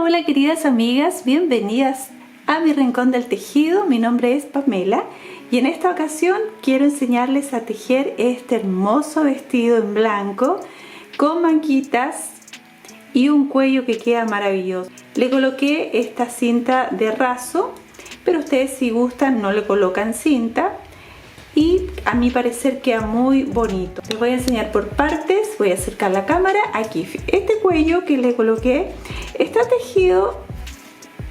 Hola queridas amigas, bienvenidas a mi rincón del tejido. Mi nombre es Pamela y en esta ocasión quiero enseñarles a tejer este hermoso vestido en blanco con manguitas y un cuello que queda maravilloso. Le coloqué esta cinta de raso, pero ustedes si gustan no le colocan cinta y a mi parecer queda muy bonito. Les voy a enseñar por partes, voy a acercar la cámara. Aquí este cuello que le coloqué está tejido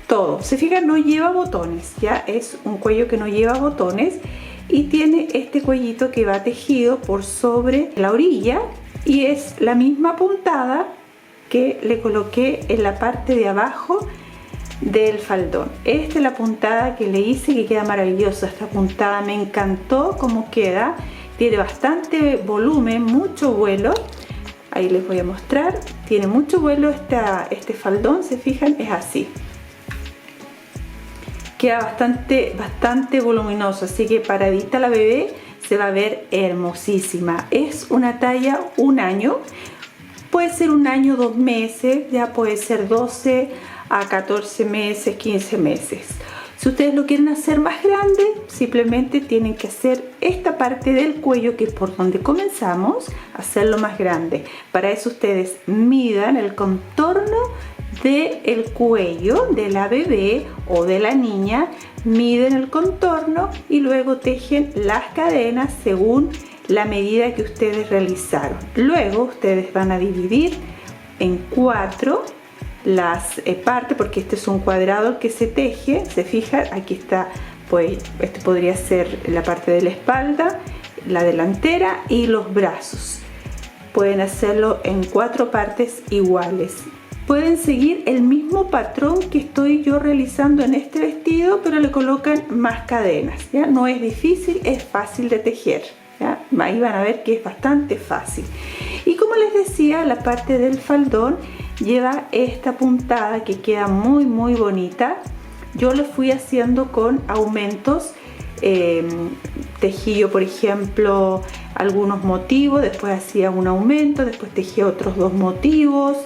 todo, se fijan, no lleva botones, ya es un cuello que no lleva botones y tiene este cuellito que va tejido por sobre la orilla y es la misma puntada que le coloqué en la parte de abajo del faldón. Esta es la puntada que le hice, que queda maravillosa. Esta puntada me encantó cómo queda, tiene bastante volumen, mucho vuelo. Ahí les voy a mostrar, tiene mucho vuelo este faldón, se fijan, es así, queda bastante voluminoso, así que paradita la bebé se va a ver hermosísima. Es una talla 1 año, puede ser 1 año, 2 meses, ya puede ser 12 a 14 meses, 15 meses. Si ustedes lo quieren hacer más grande, simplemente tienen que hacer esta parte del cuello, que es por donde comenzamos, hacerlo más grande. Para eso ustedes midan el contorno del cuello de la bebé o de la niña, miden el contorno y luego tejen las cadenas según la medida que ustedes realizaron. Luego ustedes van a dividir en 4 las partes, porque este es un cuadrado que se teje, se fijan, aquí está, pues este podría ser la parte de la espalda, la delantera y los brazos. Pueden hacerlo en 4 partes iguales. Pueden seguir el mismo patrón que estoy yo realizando en este vestido, pero le colocan más cadenas, ¿ya? No es difícil, es fácil de tejer, ¿ya? Ahí van a ver que es bastante fácil. Y como les decía, la parte del faldón lleva esta puntada que queda muy bonita. Yo lo fui haciendo con aumentos, tejí yo por ejemplo algunos motivos, después hacía un aumento, después tejí otros 2 motivos,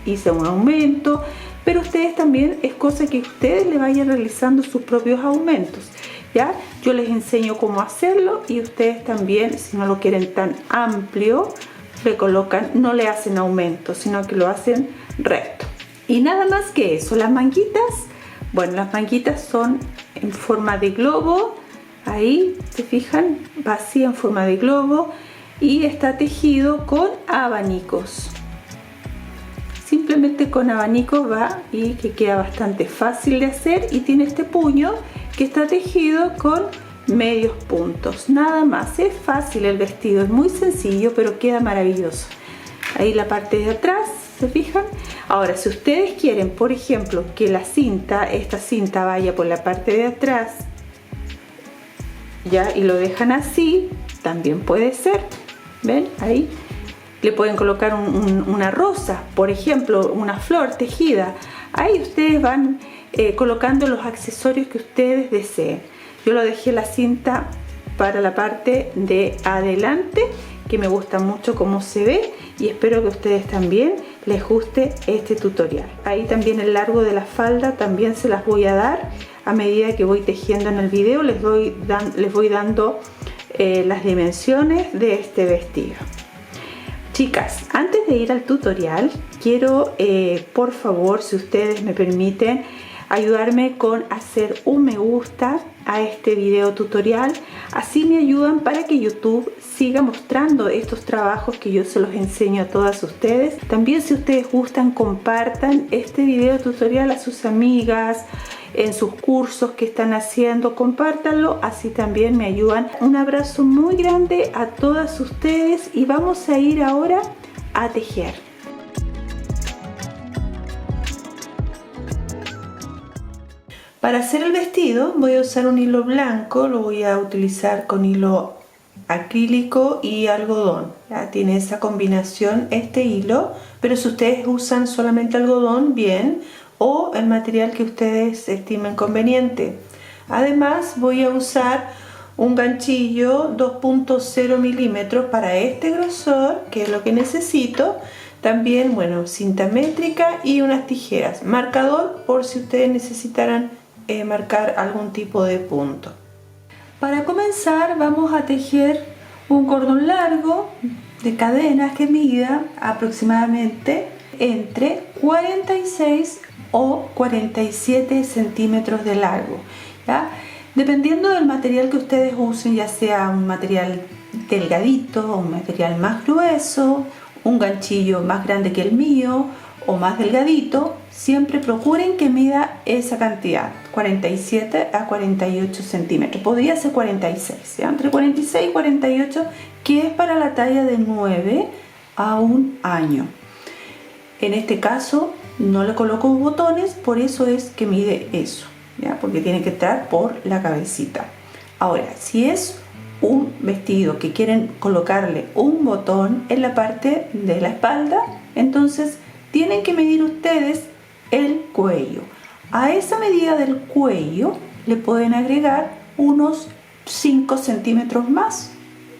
hice un aumento, pero ustedes también es cosa que ustedes le vayan realizando sus propios aumentos, ¿ya? Yo les enseño cómo hacerlo y ustedes también, si no lo quieren tan amplio, le colocan, no le hacen aumento, sino que lo hacen recto. Y nada más que eso. Las manguitas, bueno, las manguitas son en forma de globo, ahí se fijan, va así en forma de globo y está tejido con abanicos. Simplemente con abanicos va, y que queda bastante fácil de hacer, y tiene este puño que está tejido con medios puntos, nada más. Es fácil el vestido, es muy sencillo, pero queda maravilloso. Ahí la parte de atrás, ¿se fijan? Ahora, si ustedes quieren, por ejemplo, que la cinta, esta cinta vaya por la parte de atrás, ya, y lo dejan así, también puede ser. ¿Ven? Ahí le pueden colocar una rosa, por ejemplo, una flor tejida. Ahí ustedes van colocando los accesorios que ustedes deseen. Yo lo dejé la cinta para la parte de adelante, que me gusta mucho cómo se ve, y espero que a ustedes también les guste este tutorial. Ahí también el largo de la falda también se las voy a dar a medida que voy tejiendo en el video. Les voy dando las dimensiones de este vestido. Chicas, antes de ir al tutorial, quiero por favor, si ustedes me permiten, ayudarme con hacer un me gusta a este video tutorial. Así me ayudan para que YouTube siga mostrando estos trabajos que yo se los enseño a todas ustedes. También, si ustedes gustan, compartan este video tutorial a sus amigas, en sus cursos que están haciendo, compártanlo, así también me ayudan. Un abrazo muy grande a todas ustedes y vamos a ir ahora a tejer. Para hacer el vestido voy a usar un hilo blanco, lo voy a utilizar con hilo acrílico y algodón. Ya tiene esa combinación este hilo, pero si ustedes usan solamente algodón, bien, o el material que ustedes estimen conveniente. Además voy a usar un ganchillo 2.0 milímetros para este grosor, que es lo que necesito. También, bueno, cinta métrica y unas tijeras. Marcador por si ustedes necesitaran marcar algún tipo de punto. Para comenzar vamos a tejer un cordón largo de cadenas que mida aproximadamente entre 46 o 47 centímetros de largo, ¿ya? Dependiendo del material que ustedes usen, ya sea un material delgadito o un material más grueso, un ganchillo más grande que el mío o más delgadito, siempre procuren que mida esa cantidad, 47 a 48 centímetros. Podría ser 46, ¿ya? Entre 46 y 48, que es para la talla de 9 a 1 año. En este caso no le coloco botones, por eso es que mide eso, ¿ya? Porque tiene que entrar por la cabecita. Ahora, si es un vestido que quieren colocarle un botón en la parte de la espalda, entonces tienen que medir ustedes el cuello. A esa medida del cuello le pueden agregar unos 5 centímetros más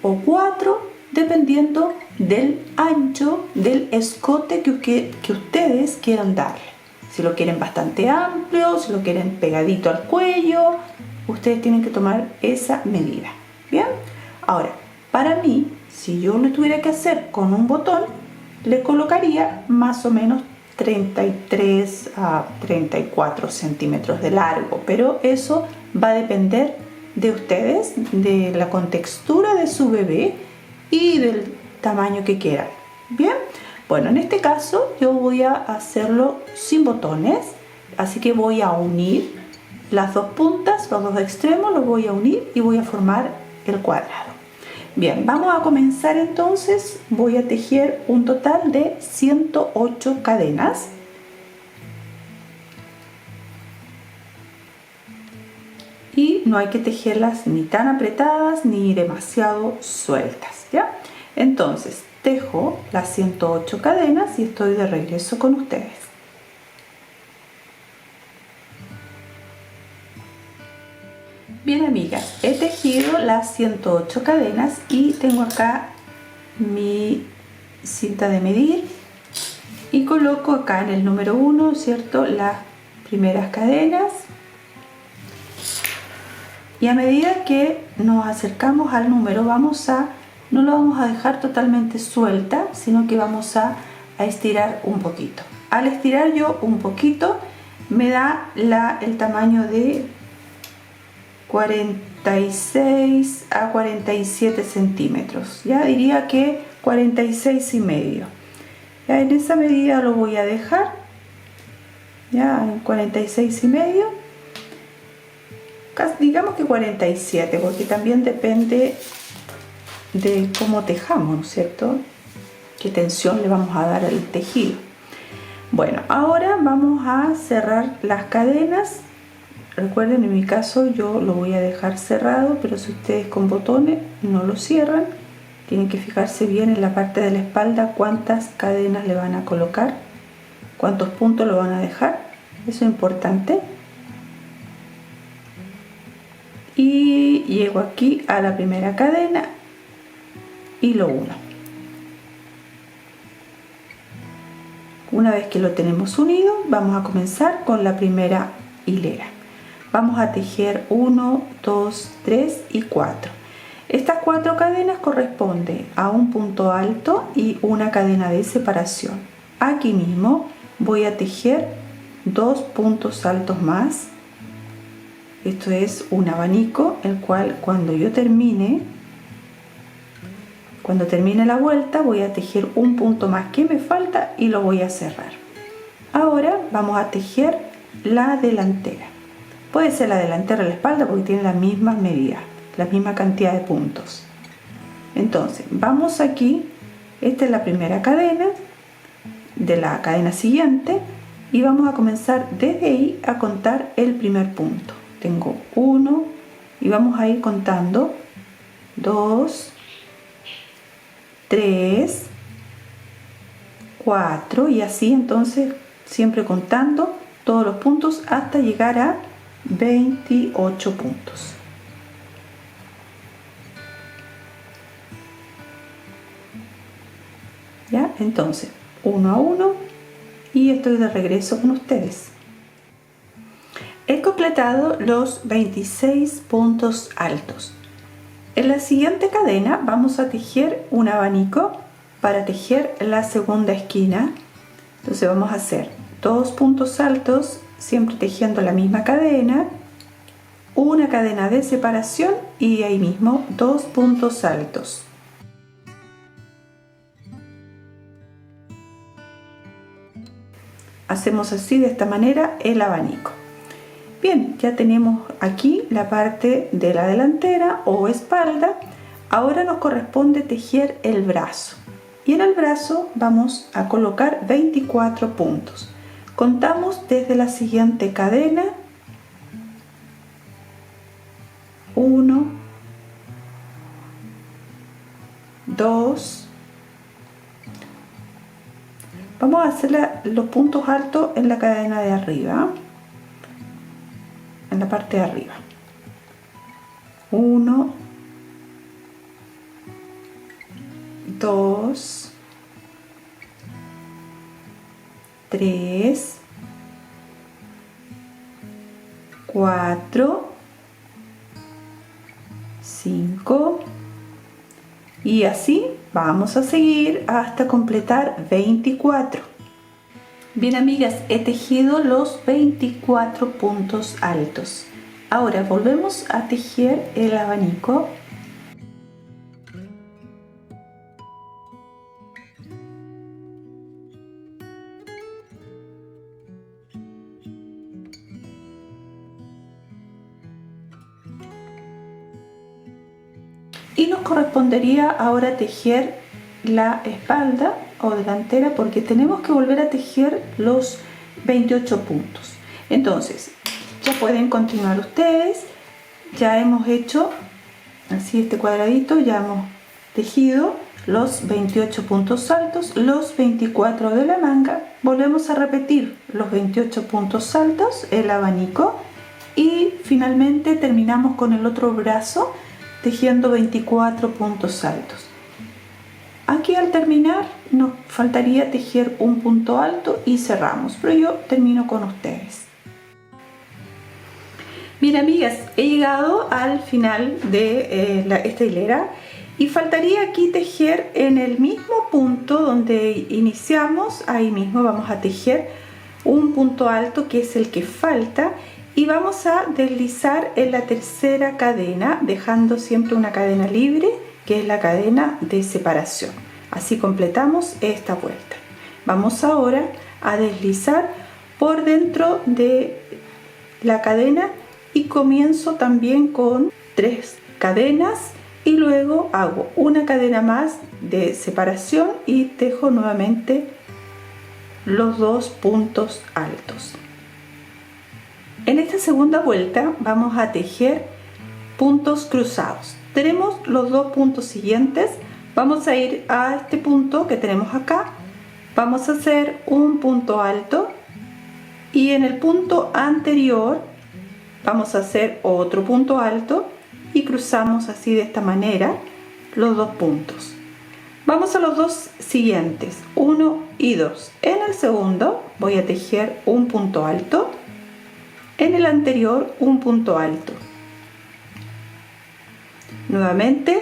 o 4, dependiendo del ancho del escote que ustedes quieran darle. Si lo quieren bastante amplio, si lo quieren pegadito al cuello, ustedes tienen que tomar esa medida. Bien, ahora, para mí, si yo lo tuviera que hacer con un botón, le colocaría más o menos 33 a 34 centímetros de largo, pero eso va a depender de ustedes, de la contextura de su bebé y del tamaño que quieran. Bien, bueno, en este caso yo voy a hacerlo sin botones, así que voy a unir las dos puntas, los dos extremos, los voy a unir y voy a formar el cuadrado. Bien, vamos a comenzar entonces. Voy a tejer un total de 108 cadenas. Y no hay que tejerlas ni tan apretadas ni demasiado sueltas, ¿ya? Entonces, tejo las 108 cadenas y estoy de regreso con ustedes. Bien, amigas, he tejido las 108 cadenas y tengo acá mi cinta de medir y coloco acá en el número 1, ¿cierto?, las primeras cadenas, y a medida que nos acercamos al número no lo vamos a dejar totalmente suelta, sino que vamos a estirar un poquito. Al estirar yo un poquito me da el tamaño de 46 a 47 centímetros, ya diría que 46 y medio. Ya en esa medida lo voy a dejar, ya en 46 y medio, digamos que 47, porque también depende de cómo tejamos, ¿no es cierto?, qué tensión le vamos a dar al tejido. Bueno, ahora vamos a cerrar las cadenas. Recuerden, en mi caso yo lo voy a dejar cerrado, pero si ustedes con botones no lo cierran, tienen que fijarse bien en la parte de la espalda cuántas cadenas le van a colocar, cuántos puntos lo van a dejar, eso es importante. Y llego aquí a la primera cadena y lo uno. Una vez que lo tenemos unido, vamos a comenzar con la primera hilera. Vamos a tejer 1, 2, 3 y 4. Estas 4 cadenas corresponden a un punto alto y una cadena de separación. Aquí mismo voy a tejer 2 puntos altos más. Esto es un abanico, el cual cuando termine la vuelta voy a tejer un punto más que me falta y lo voy a cerrar. Ahora vamos a tejer la delantera. Puede ser la delantera o la espalda porque tiene las mismas medidas, la misma cantidad de puntos. Entonces vamos aquí, esta es la primera cadena de la cadena siguiente y vamos a comenzar desde ahí a contar el primer punto. Tengo 1 y vamos a ir contando 2, 3, 4 y así, entonces siempre contando todos los puntos hasta llegar a 28 puntos. ¿Ya? Entonces uno a uno y estoy de regreso con ustedes. He completado los 26 puntos altos. En la siguiente cadena vamos a tejer un abanico para tejer la segunda esquina. Entonces vamos a hacer 2 puntos altos, siempre tejiendo la misma cadena, una cadena de separación y ahí mismo 2 puntos altos. Hacemos así, de esta manera, el abanico. Bien, ya tenemos aquí la parte de la delantera o espalda. Ahora nos corresponde tejer el brazo. Y en el brazo vamos a colocar 24 puntos. Contamos desde la siguiente cadena. 1, 2. Vamos a hacer los puntos altos en la cadena de arriba, en la parte de arriba. 1, 2, 3, 4, 5 y así vamos a seguir hasta completar 24. Bien, amigas, he tejido los 24 puntos altos. Ahora volvemos a tejer el abanico. Y nos correspondería ahora tejer la espalda o delantera porque tenemos que volver a tejer los 28 puntos. Entonces ya pueden continuar ustedes. Ya hemos hecho así este cuadradito, ya hemos tejido los 28 puntos altos, los 24 de la manga. Volvemos a repetir los 28 puntos altos, el abanico, y finalmente terminamos con el otro brazo tejiendo 24 puntos altos. Aquí al terminar nos faltaría tejer un punto alto y cerramos, pero yo termino con ustedes. Bien, amigas, he llegado al final de esta hilera y faltaría aquí tejer en el mismo punto donde iniciamos. Ahí mismo vamos a tejer un punto alto, que es el que falta, y vamos a deslizar en la tercera cadena, dejando siempre una cadena libre, que es la cadena de separación. Así completamos esta vuelta. Vamos ahora a deslizar por dentro de la cadena y comienzo también con 3 cadenas y luego hago una cadena más de separación y tejo nuevamente los 2 puntos altos. En esta segunda vuelta vamos a tejer puntos cruzados. Tenemos los 2 puntos siguientes. Vamos a ir a este punto que tenemos acá. Vamos a hacer un punto alto y en el punto anterior vamos a hacer otro punto alto y cruzamos así, de esta manera, los 2 puntos. Vamos a los 2 siguientes, 1 y 2. En el segundo voy a tejer un punto alto. En el anterior un punto alto. Nuevamente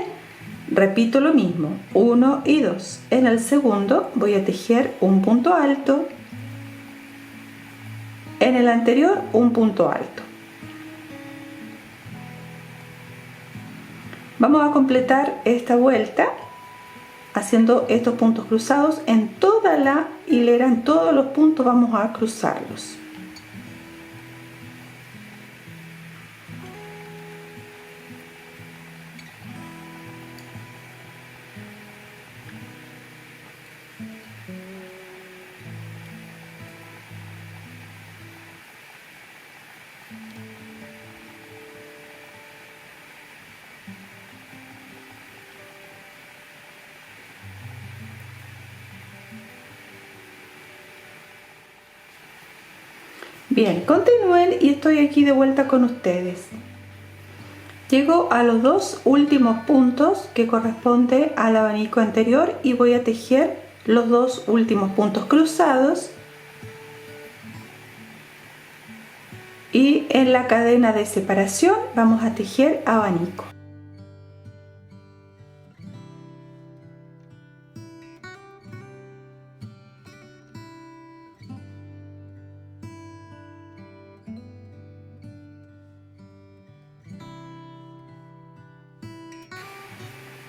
repito lo mismo, 1 y 2. En el segundo voy a tejer un punto alto. En el anterior un punto alto. Vamos a completar esta vuelta haciendo estos puntos cruzados en toda la hilera, en todos los puntos vamos a cruzarlos. Bien, continúen y estoy aquí de vuelta con ustedes. Llego a los 2 últimos puntos que corresponde al abanico anterior y voy a tejer los dos últimos puntos cruzados y en la cadena de separación vamos a tejer abanico.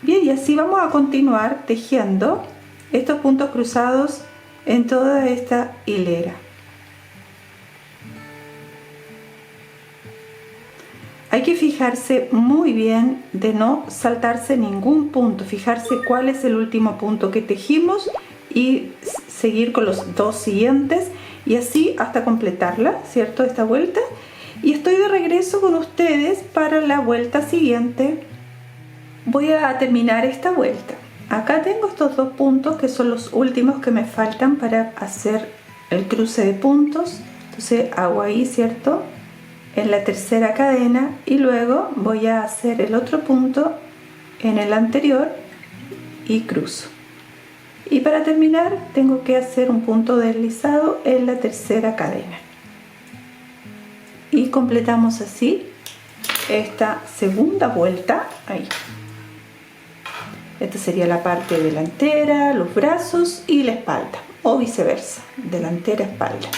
Bien, y así vamos a continuar tejiendo estos puntos cruzados en toda esta hilera. Hay que fijarse muy bien de no saltarse ningún punto, fijarse cuál es el último punto que tejimos y seguir con los dos siguientes y así hasta completarla, ¿cierto? Esta vuelta. Y estoy de regreso con ustedes para la vuelta siguiente. Voy a terminar esta vuelta. Acá tengo estos dos puntos que son los últimos que me faltan para hacer el cruce de puntos. Entonces hago ahí, ¿cierto?, en la tercera cadena y luego voy a hacer el otro punto en el anterior y cruzo. Y para terminar tengo que hacer un punto deslizado en la tercera cadena. Y completamos así esta segunda vuelta ahí. Esta sería la parte delantera, los brazos y la espalda, o viceversa, delantera, espalda.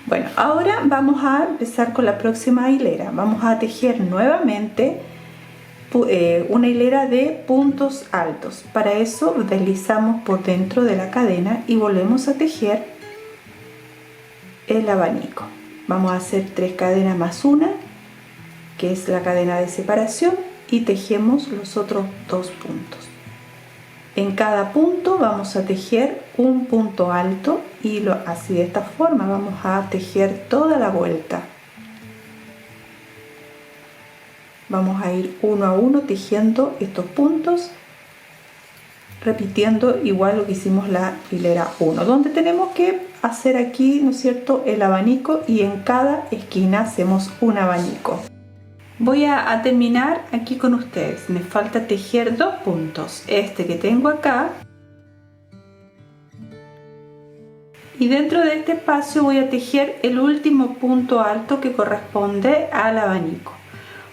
Bueno, ahora vamos a empezar con la próxima hilera. Vamos a tejer nuevamente una hilera de puntos altos. Para eso deslizamos por dentro de la cadena y volvemos a tejer el abanico. Vamos a hacer 3 cadenas más una, que es la cadena de separación, y tejemos los otros 2 puntos. En cada punto vamos a tejer un punto alto y así de esta forma vamos a tejer toda la vuelta. Vamos a ir uno a uno tejiendo estos puntos, repitiendo igual lo que hicimos la hilera 1, donde tenemos que hacer aquí, ¿no es cierto?, el abanico, y en cada esquina hacemos un abanico. Voy a terminar aquí con ustedes. Me falta tejer 2 puntos, este que tengo acá, y dentro de este espacio voy a tejer el último punto alto que corresponde al abanico.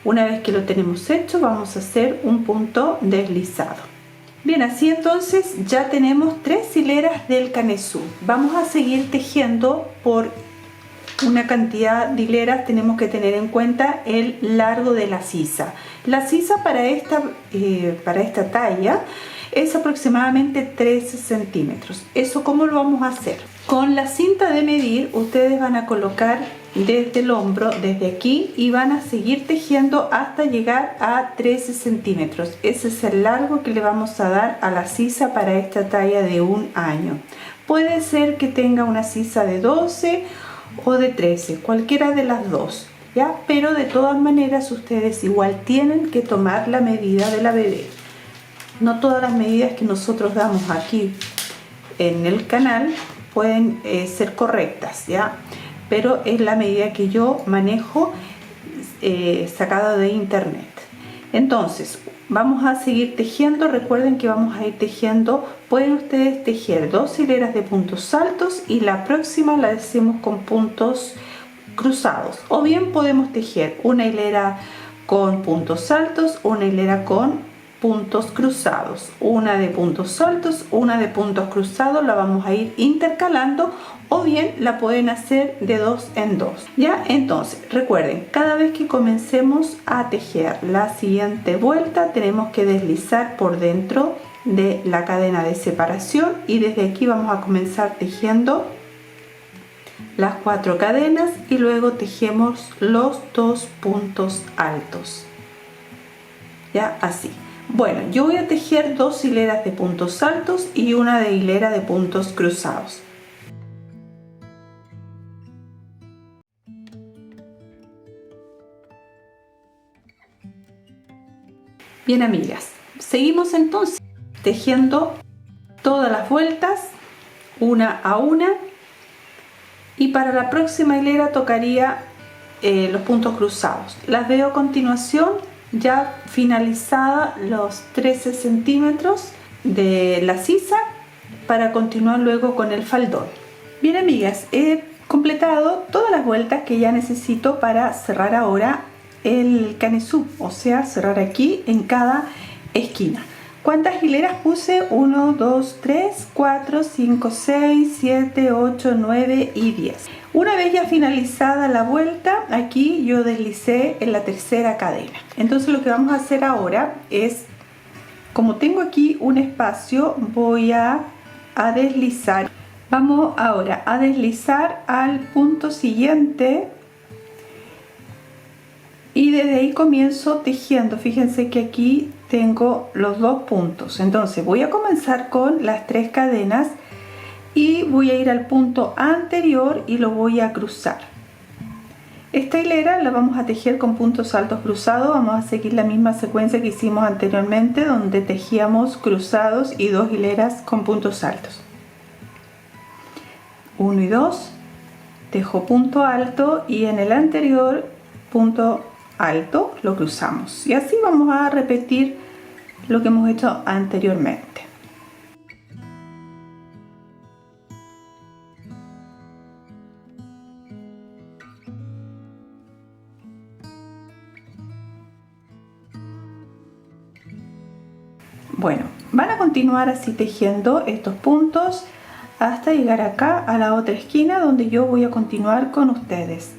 Una vez que lo tenemos hecho, vamos a hacer un punto deslizado. Bien, así entonces ya tenemos 3 hileras del canesú. Vamos a seguir tejiendo por una cantidad de hileras. Tenemos que tener en cuenta el largo de la sisa. La sisa para esta talla es aproximadamente 13 centímetros. ¿Eso cómo lo vamos a hacer? Con la cinta de medir ustedes van a colocar desde el hombro, desde aquí, y van a seguir tejiendo hasta llegar a 13 centímetros. Ese es el largo que le vamos a dar a la sisa para esta talla de 1 año. Puede ser que tenga una sisa de 12 o de 13, cualquiera de las dos, ¿ya? Pero de todas maneras ustedes igual tienen que tomar la medida de la bebé. No todas las medidas que nosotros damos aquí en el canal pueden ser correctas, ¿ya? Pero es la medida que yo manejo sacada de internet. Entonces vamos a seguir tejiendo. Recuerden que vamos a ir tejiendo, pueden ustedes tejer 2 hileras de puntos altos y la próxima la hacemos con puntos cruzados, o bien podemos tejer una hilera con puntos altos, una hilera con puntos cruzados, una de puntos altos, una de puntos cruzados, la vamos a ir intercalando, o bien la pueden hacer de 2 en 2. Ya, entonces recuerden, cada vez que comencemos a tejer la siguiente vuelta tenemos que deslizar por dentro de la cadena de separación, y desde aquí vamos a comenzar tejiendo las 4 cadenas y luego tejemos los 2 puntos altos, ya, así. Bueno, yo voy a tejer 2 hileras de puntos altos y una de hilera de puntos cruzados. Bien, amigas, seguimos entonces tejiendo todas las vueltas una a una, y para la próxima hilera tocaría los puntos cruzados. Las veo a continuación, ya finalizada los 13 centímetros de la sisa, para continuar luego con el faldón. Bien, amigas, he completado todas las vueltas que ya necesito para cerrar ahora el canesú, o sea, cerrar aquí en cada esquina. ¿Cuántas hileras puse? 1, 2, 3, 4, 5, 6, 7, 8, 9 y 10. Una vez ya finalizada la vuelta, aquí yo deslicé en la tercera cadena. Entonces lo que vamos a hacer ahora es, como tengo aquí un espacio, voy a deslizar. Vamos ahora a deslizar al punto siguiente y desde ahí comienzo tejiendo. Fíjense que aquí tengo los dos puntos, entonces voy a comenzar con las 3 cadenas y voy a ir al punto anterior y lo voy a cruzar. Esta hilera la vamos a tejer con puntos altos cruzados. Vamos a seguir la misma secuencia que hicimos anteriormente, donde tejíamos cruzados y 2 hileras con puntos altos. 1 y 2, tejo punto alto y en el anterior punto alto lo cruzamos, y así vamos a repetir lo que hemos hecho anteriormente. Bueno, van a continuar así tejiendo estos puntos hasta llegar acá a la otra esquina, donde yo voy a continuar con ustedes.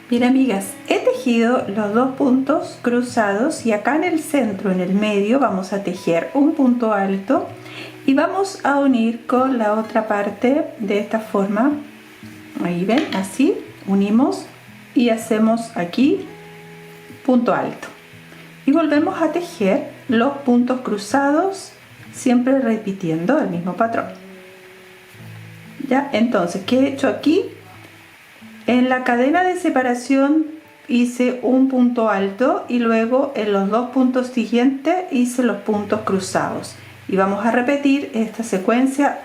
Bien, amigas, he tejido los 2 puntos cruzados y acá en el centro, en el medio, vamos a tejer un punto alto y vamos a unir con la otra parte de esta forma. Ahí ven, así unimos y hacemos aquí punto alto y volvemos a tejer los puntos cruzados, siempre repitiendo el mismo patrón. Ya, entonces, ¿qué he hecho aquí? En la cadena de separación hice un punto alto y luego en los 2 puntos siguientes hice los puntos cruzados, y vamos a repetir esta secuencia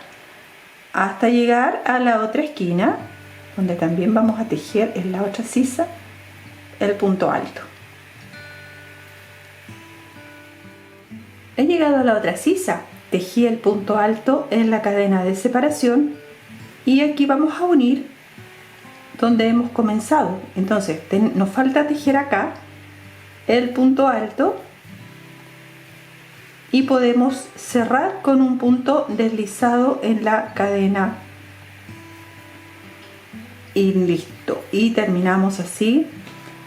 hasta llegar a la otra esquina, donde también vamos a tejer en la otra sisa el punto alto. He llegado a la otra sisa, tejí el punto alto en la cadena de separación y aquí vamos a unir donde hemos comenzado. Entonces nos falta tejer acá el punto alto y podemos cerrar con un punto deslizado en la cadena y listo, y terminamos así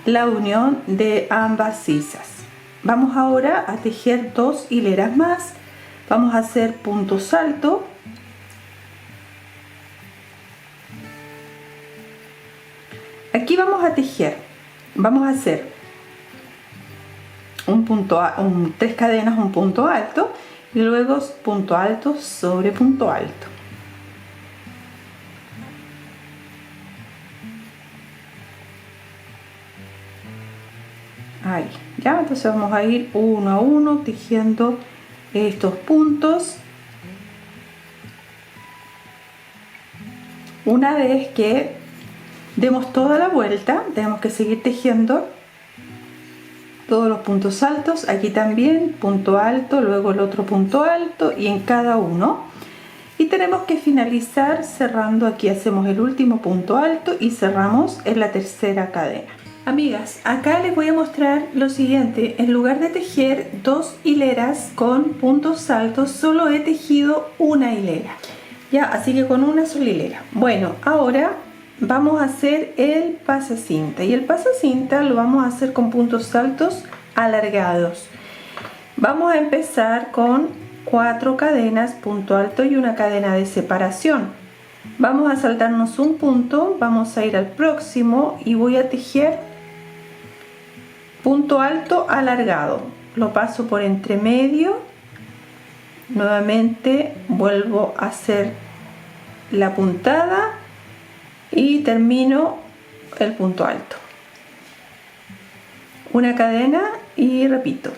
la unión de ambas sisas. Vamos ahora a tejer 2 hileras más. Vamos a hacer punto salto, aquí vamos a tejer, vamos a hacer un punto, 3 cadenas, un punto alto y luego punto alto sobre punto alto. Ahí, ya, entonces vamos a ir uno a uno tejiendo estos puntos. Una vez que demos toda la vuelta, tenemos que seguir tejiendo todos los puntos altos. Aquí también punto alto, luego el otro punto alto y en cada uno. Y tenemos que finalizar cerrando. Aquí hacemos el último punto alto y cerramos en la tercera cadena. Amigas, acá les voy a mostrar lo siguiente. En lugar de tejer 2 hileras con puntos altos, solo he tejido una hilera. Ya, así que con una sola hilera. Bueno, ahora vamos a hacer el pasacinta, y el pasacinta lo vamos a hacer con puntos altos alargados. Vamos a empezar con 4 cadenas, punto alto y una cadena de separación. Vamos a saltarnos un punto, vamos a ir al próximo y voy a tejer punto alto alargado. Lo paso por entre medio, nuevamente vuelvo a hacer la puntada y termino el punto alto, una cadena y repito.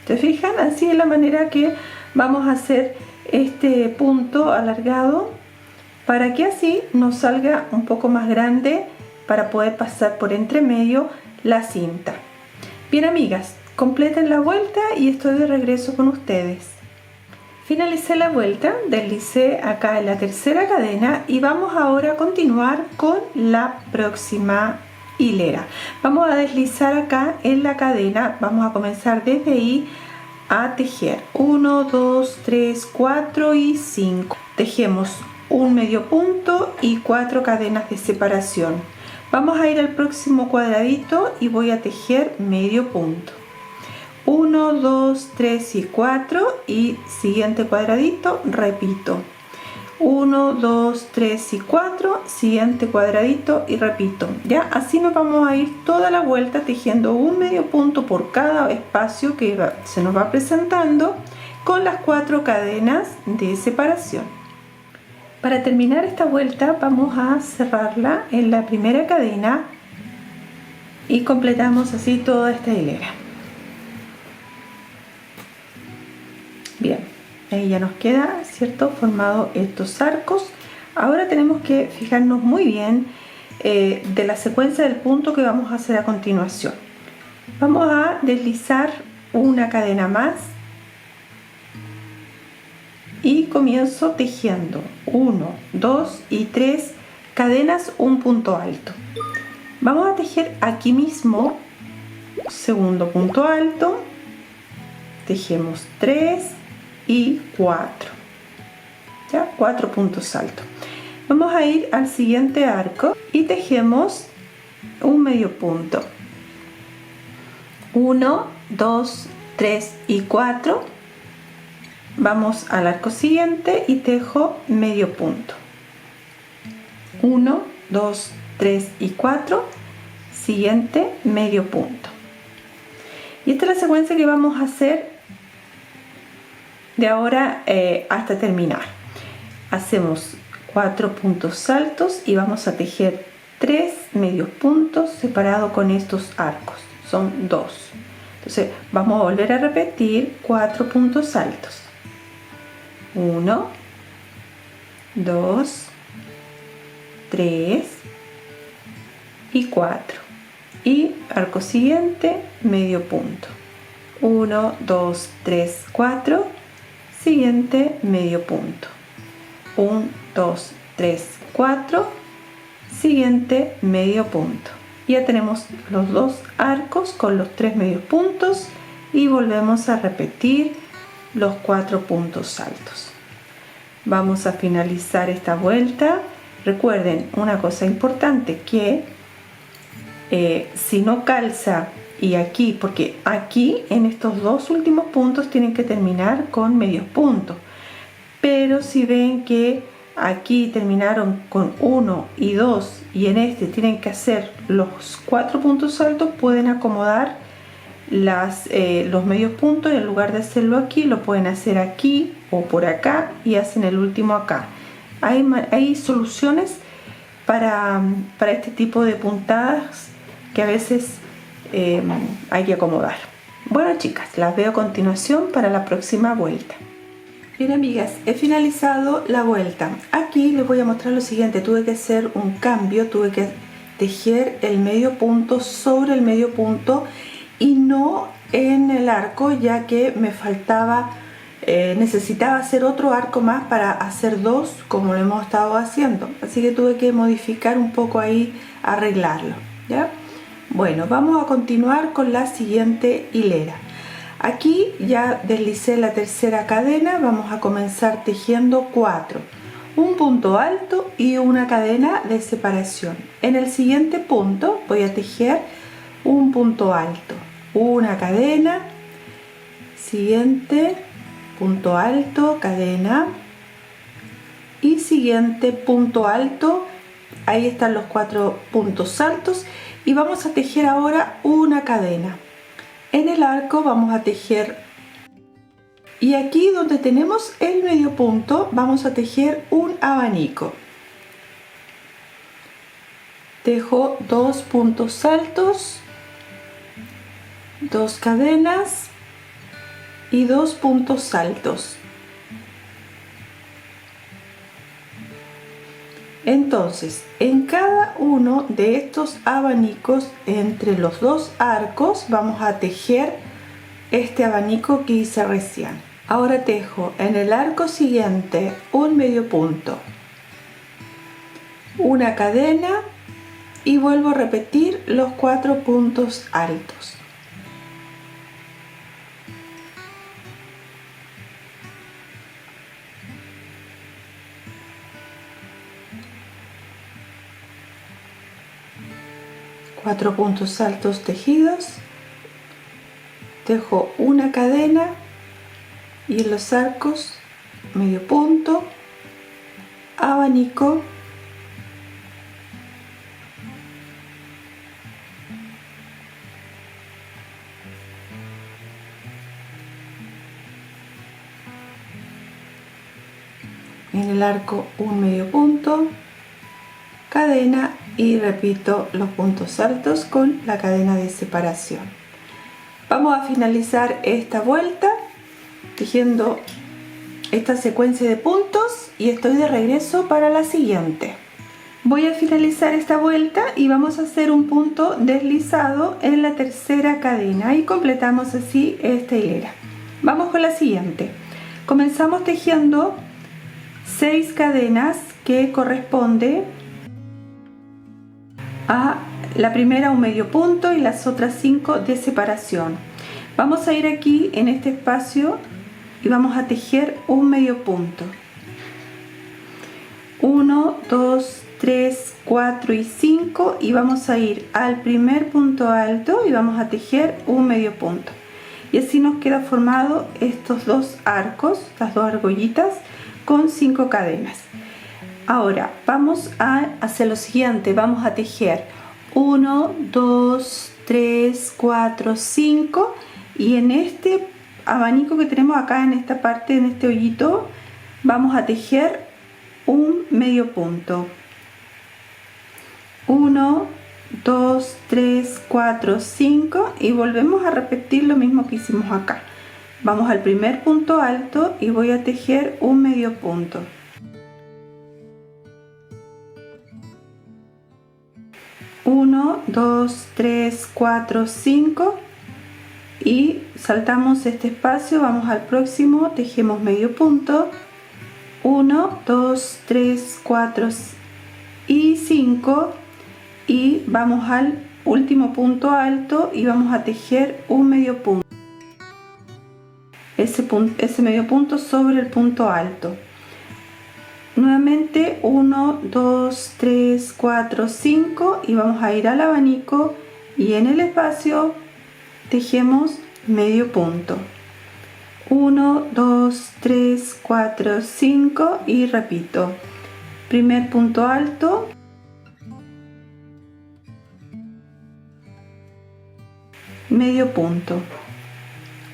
¿Se fijan? Así es la manera que vamos a hacer este punto alargado, para que así nos salga un poco más grande para poder pasar por entre medio la cinta. Bien, amigas, completen la vuelta y estoy de regreso con ustedes. Finalicé la vuelta, deslicé acá en la tercera cadena y vamos ahora a continuar con la próxima hilera. Vamos a deslizar acá en la cadena, vamos a comenzar desde ahí a tejer 1, 2, 3, 4 y 5. Tejemos un medio punto y 4 cadenas de separación. Vamos a ir al próximo cuadradito y voy a tejer medio punto. 1, 2, 3 y 4 y siguiente cuadradito repito. 1, 2, 3 y 4, siguiente cuadradito y repito. Ya así nos vamos a ir toda la vuelta tejiendo un medio punto por cada espacio que se nos va presentando con las 4 cadenas de separación. Para terminar esta vuelta vamos a cerrarla en la primera cadena y completamos así toda esta hilera. Bien, ahí ya nos queda, ¿cierto?, formado estos arcos. Ahora tenemos que fijarnos muy bien de la secuencia del punto que vamos a hacer a continuación. Vamos a deslizar una cadena más y comienzo tejiendo 1, 2 y 3 cadenas, un punto alto. Vamos a tejer aquí mismo segundo punto alto, tejemos 3 y 4, ya 4 puntos altos. Vamos a ir al siguiente arco y tejemos un medio punto. 1, 2, 3 y 4. Vamos al arco siguiente y tejo medio punto. 1, 2, 3 y 4. Siguiente medio punto. Y esta es la secuencia que vamos a hacer de ahora hasta terminar. Hacemos 4 puntos altos y vamos a tejer 3 medios puntos separados con estos arcos. Son 2. Entonces vamos a volver a repetir 4 puntos altos. 1, 2, 3 y 4. Y arco siguiente, medio punto. 1, 2, 3, 4. Siguiente, medio punto. 1, 2, 3, 4. Siguiente, medio punto. Ya tenemos los 2 arcos con los 3 medios puntos y volvemos a repetir los 4 puntos altos. Vamos a finalizar esta vuelta. Recuerden una cosa importante, que si no calza y aquí, porque aquí en estos 2 últimos puntos tienen que terminar con medios puntos, pero si ven que aquí terminaron con 1 y 2 y en este tienen que hacer los 4 puntos altos, pueden acomodar los medios puntos y en lugar de hacerlo aquí lo pueden hacer aquí o por acá y hacen el último acá. Hay soluciones para este tipo de puntadas que a veces hay que acomodar. Bueno, chicas, las veo a continuación para la próxima vuelta. Bien, amigas, he finalizado la vuelta. Aquí les voy a mostrar lo siguiente. Tuve que hacer un cambio, tuve que tejer el medio punto sobre el medio punto y no en el arco, ya que me faltaba, necesitaba hacer otro arco más para hacer 2 como lo hemos estado haciendo, así que tuve que modificar un poco ahí, arreglarlo, ¿ya? Bueno, vamos a continuar con la siguiente hilera. Aquí ya deslicé la tercera cadena, vamos a comenzar tejiendo 4, un punto alto y una cadena de separación. En el siguiente punto voy a tejer un punto alto, una cadena, siguiente punto alto, cadena y siguiente punto alto. Ahí están los 4 puntos altos y vamos a tejer ahora una cadena. En el arco vamos a tejer y aquí donde tenemos el medio punto vamos a tejer un abanico. Tejo 2 puntos altos, 2 cadenas y 2 puntos altos. Entonces, en cada uno de estos abanicos, entre los dos arcos, vamos a tejer este abanico que hice recién. Ahora tejo en el arco siguiente un medio punto, una cadena y vuelvo a repetir los 4 puntos altos. Cuatro puntos altos tejidos, tejo una cadena y en los arcos medio punto, abanico, en el arco un medio punto, cadena y repito los puntos altos con la cadena de separación. Vamos a finalizar esta vuelta tejiendo esta secuencia de puntos y estoy de regreso para la siguiente. Voy a finalizar esta vuelta y vamos a hacer un punto deslizado en la tercera cadena y completamos así esta hilera. Vamos con la siguiente. Comenzamos tejiendo 6 cadenas que corresponde a la primera un medio punto y las otras 5 de separación. Vamos a ir aquí en este espacio y vamos a tejer un medio punto. 1, 2, 3, 4 y 5 y vamos a ir al primer punto alto y vamos a tejer un medio punto. Y así nos queda formado estos dos arcos, las dos argollitas con 5 cadenas. Ahora vamos a hacer lo siguiente, vamos a tejer 1, 2, 3, 4, 5 y en este abanico que tenemos acá en esta parte, en este hoyito, vamos a tejer un medio punto. 1, 2, 3, 4, 5 y volvemos a repetir lo mismo que hicimos acá. Vamos al primer punto alto y voy a tejer un medio punto. 1, 2, 3, 4, 5 y saltamos este espacio, vamos al próximo, tejemos medio punto, 1, 2, 3, 4 y 5 y vamos al último punto alto y vamos a tejer un medio punto, ese medio punto sobre el punto alto. Nuevamente 1, 2, 3, 4, 5 y vamos a ir al abanico y en el espacio tejemos medio punto. 1, 2, 3, 4, 5 y repito. Primer punto alto. Medio punto.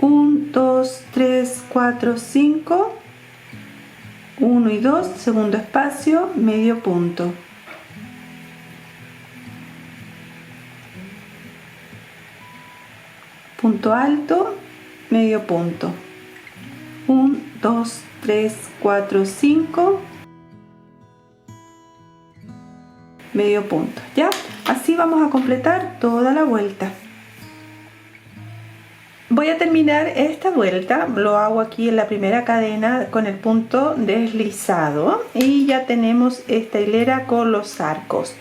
1, 2, 3, 4, 5. 1 y 2, segundo espacio, medio punto. Punto alto, medio punto. 1, 2, 3, 4, 5. Medio punto, ¿ya? Así vamos a completar toda la vuelta. Voy a terminar esta vuelta, lo hago aquí en la primera cadena con el punto deslizado y ya tenemos esta hilera con los arcos.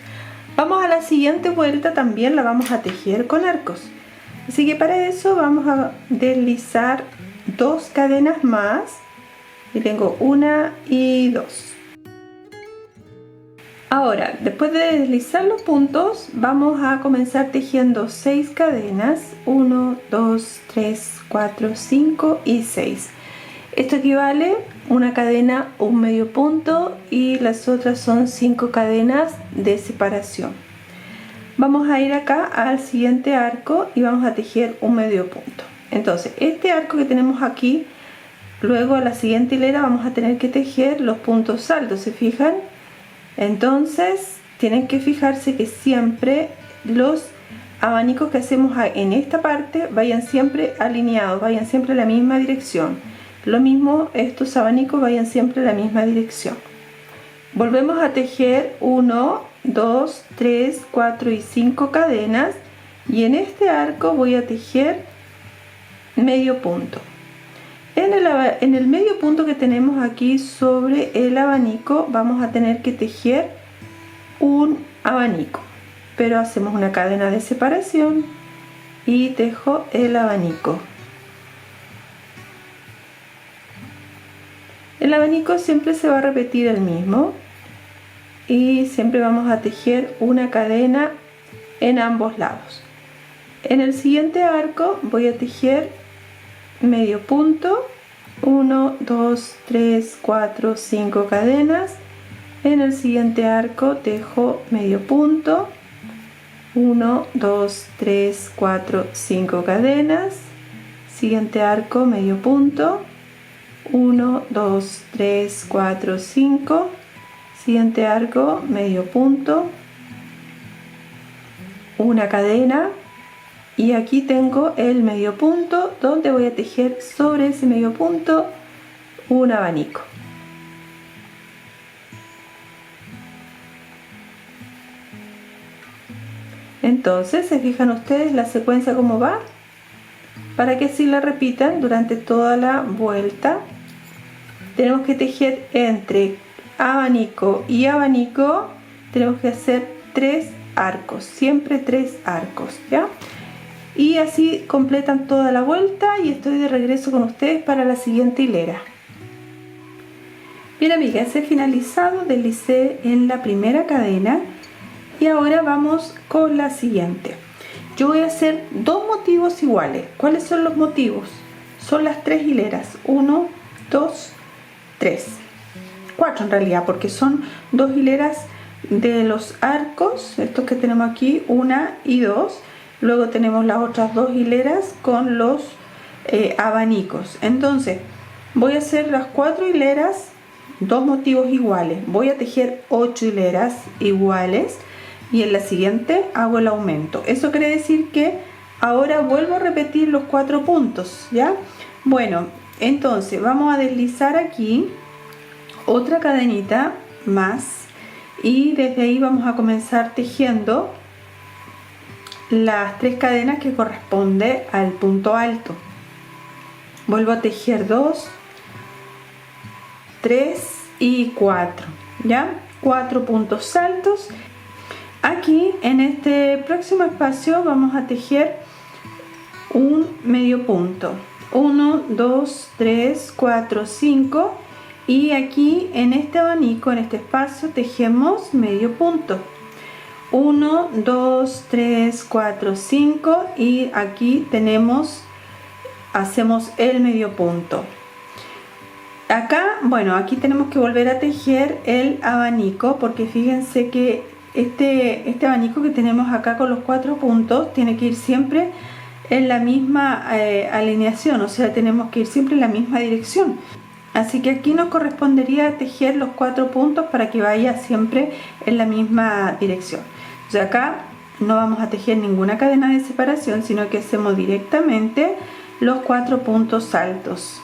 Vamos a la siguiente vuelta, también la vamos a tejer con arcos. Así que para eso vamos a deslizar 2 cadenas más y tengo 1 y 2. Ahora, después de deslizar los puntos, vamos a comenzar tejiendo 6 cadenas, 1, 2, 3, 4, 5 y 6. Esto equivale a una cadena, un medio punto y las otras son 5 cadenas de separación. Vamos a ir acá al siguiente arco y vamos a tejer un medio punto. Entonces, este arco que tenemos aquí, luego a la siguiente hilera vamos a tener que tejer los puntos altos, ¿se fijan? Entonces tienen que fijarse que siempre los abanicos que hacemos en esta parte vayan siempre alineados, vayan siempre en la misma dirección. Lo mismo estos abanicos vayan siempre en la misma dirección. Volvemos a tejer 1, 2, 3, 4 y 5 cadenas, y en este arco voy a tejer medio punto. En el medio punto que tenemos aquí sobre el abanico vamos a tener que tejer un abanico, pero hacemos una cadena de separación y tejo el abanico. El abanico siempre se va a repetir el mismo y siempre vamos a tejer una cadena en ambos lados. En el siguiente arco voy a tejer medio punto, 1, 2, 3, 4, 5 cadenas. En el siguiente arco tejo medio punto, 1, 2, 3, 4, 5 cadenas. Siguiente arco medio punto, 1, 2, 3, 4, 5. Siguiente arco medio punto, una cadena, y aquí tengo el medio punto donde voy a tejer sobre ese medio punto un abanico. Entonces, ¿se fijan ustedes la secuencia cómo va? Para que así la repitan durante toda la vuelta. Tenemos que tejer entre abanico y abanico, tenemos que hacer 3 arcos, siempre 3 arcos, ¿ya? Y así completan toda la vuelta y estoy de regreso con ustedes para la siguiente hilera. Bien, amigas, he finalizado, deslicé en la primera cadena y ahora vamos con la siguiente. Yo voy a hacer 2 motivos iguales. ¿Cuáles son los motivos? Son las 3 hileras, 1, 2, 3, 4 en realidad, porque son 2 hileras de los arcos, estos que tenemos aquí, 1 y 2. Luego tenemos las otras 2 hileras con los abanicos. Entonces voy a hacer las 4 hileras, 2 motivos iguales. Voy a tejer 8 hileras iguales y en la siguiente hago el aumento. Eso quiere decir que ahora vuelvo a repetir los 4 puntos, ¿ya? Bueno, entonces vamos a deslizar aquí otra cadenita más y desde ahí vamos a comenzar tejiendo las 3 cadenas que corresponde al punto alto. Vuelvo a tejer 2, 3 y 4, ¿ya? 4 puntos altos. Aquí en este próximo espacio vamos a tejer un medio punto, 1, 2, 3, 4, 5, y aquí en este abanico, en este espacio, tejemos medio punto, 1, 2, 3, 4, 5, y aquí hacemos el medio punto. Acá, bueno, aquí tenemos que volver a tejer el abanico, porque fíjense que este abanico que tenemos acá con los 4 puntos tiene que ir siempre en la misma alineación, o sea, tenemos que ir siempre en la misma dirección. Así que aquí nos correspondería tejer los 4 puntos para que vaya siempre en la misma dirección. O sea, acá no vamos a tejer ninguna cadena de separación, sino que hacemos directamente los 4 puntos altos.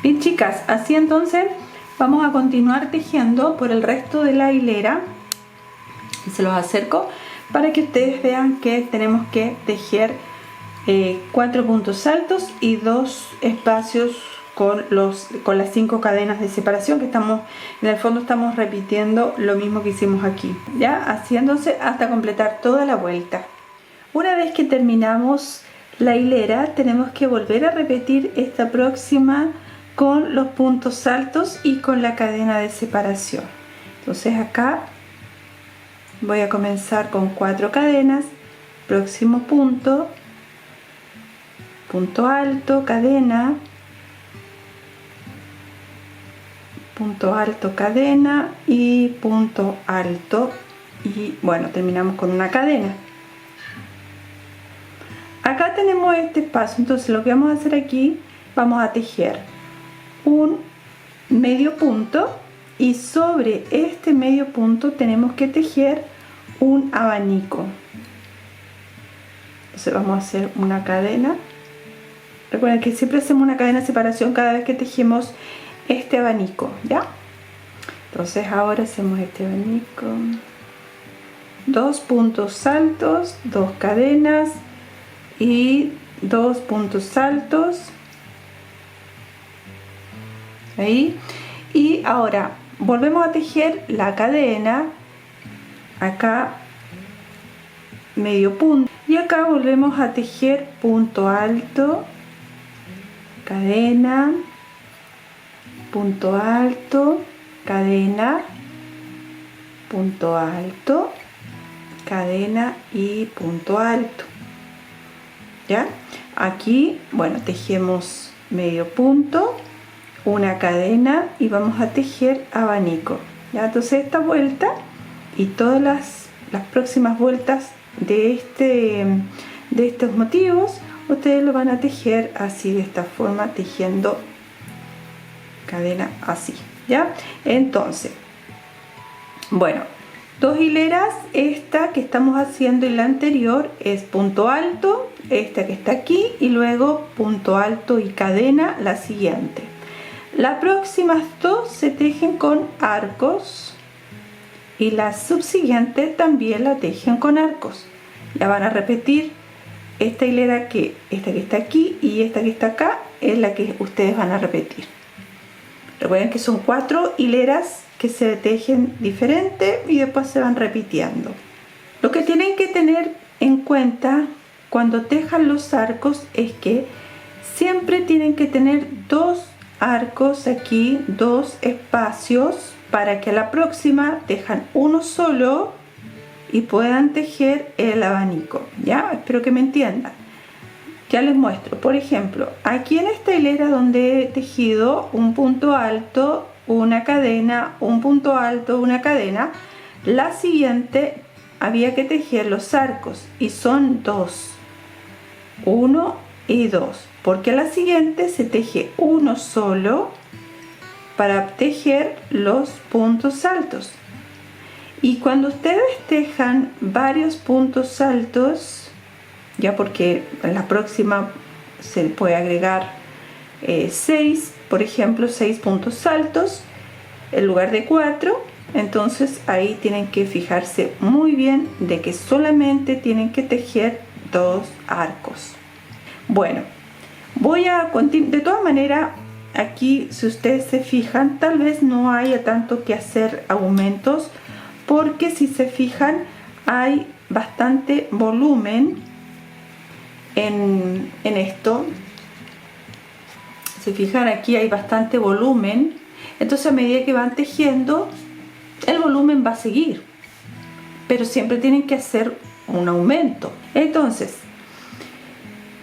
Bien, chicas, así entonces vamos a continuar tejiendo por el resto de la hilera. Se los acerco para que ustedes vean que tenemos que tejer 4 puntos altos y 2 espacios con las 5 cadenas de separación, que estamos, en el fondo estamos repitiendo lo mismo que hicimos aquí, ya haciéndose hasta completar toda la vuelta. Una vez que terminamos la hilera, tenemos que volver a repetir esta próxima con los puntos altos y con la cadena de separación. Entonces acá voy a comenzar con 4 cadenas, próximo punto, punto alto, cadena, punto alto, cadena y punto alto, y bueno, terminamos con una cadena. Acá tenemos este espacio, entonces lo que vamos a hacer aquí, vamos a tejer un medio punto y sobre este medio punto tenemos que tejer un abanico. Entonces vamos a hacer una cadena. Recuerden que siempre hacemos una cadena de separación cada vez que tejemos este abanico, ¿ya? Entonces ahora hacemos este abanico, 2 puntos altos, 2 cadenas y 2 puntos altos ahí. Y ahora volvemos a tejer la cadena, acá medio punto, y acá volvemos a tejer punto alto, cadena, punto alto, cadena, punto alto, cadena y punto alto. ¿Ya? Aquí, bueno, tejemos medio punto, una cadena y vamos a tejer abanico. ¿Ya? Entonces esta vuelta y todas las próximas vueltas de estos motivos, ustedes lo van a tejer así, de esta forma, tejiendo cadena así, ¿ya? Entonces, bueno, 2 hileras, esta que estamos haciendo y la anterior es punto alto, esta que está aquí, y luego punto alto y cadena la siguiente. Las próximas 2 se tejen con arcos y la subsiguiente también la tejen con arcos. Ya van a repetir esta hilera esta que está aquí y esta que está acá es la que ustedes van a repetir. Recuerden que son 4 hileras que se tejen diferente y después se van repitiendo. Lo que tienen que tener en cuenta cuando tejan los arcos es que siempre tienen que tener 2 arcos aquí, 2 espacios, para que a la próxima tejan uno solo y puedan tejer el abanico. Ya, espero que me entiendan. Ya les muestro, por ejemplo, aquí en esta hilera donde he tejido un punto alto, una cadena, un punto alto, una cadena, la siguiente había que tejer los arcos y son 2, 1 y 2, porque la siguiente se teje uno solo para tejer los puntos altos. Y cuando ustedes tejan varios puntos altos, ya porque en la próxima se puede agregar 6, por ejemplo, 6 puntos altos en lugar de 4, entonces ahí tienen que fijarse muy bien de que solamente tienen que tejer 2 arcos. Bueno, voy a continuar. De todas maneras, aquí si ustedes se fijan, tal vez no haya tanto que hacer aumentos, porque si se fijan hay bastante volumen en esto. Se fijan, aquí hay bastante volumen, entonces a medida que van tejiendo el volumen va a seguir, pero siempre tienen que hacer un aumento. Entonces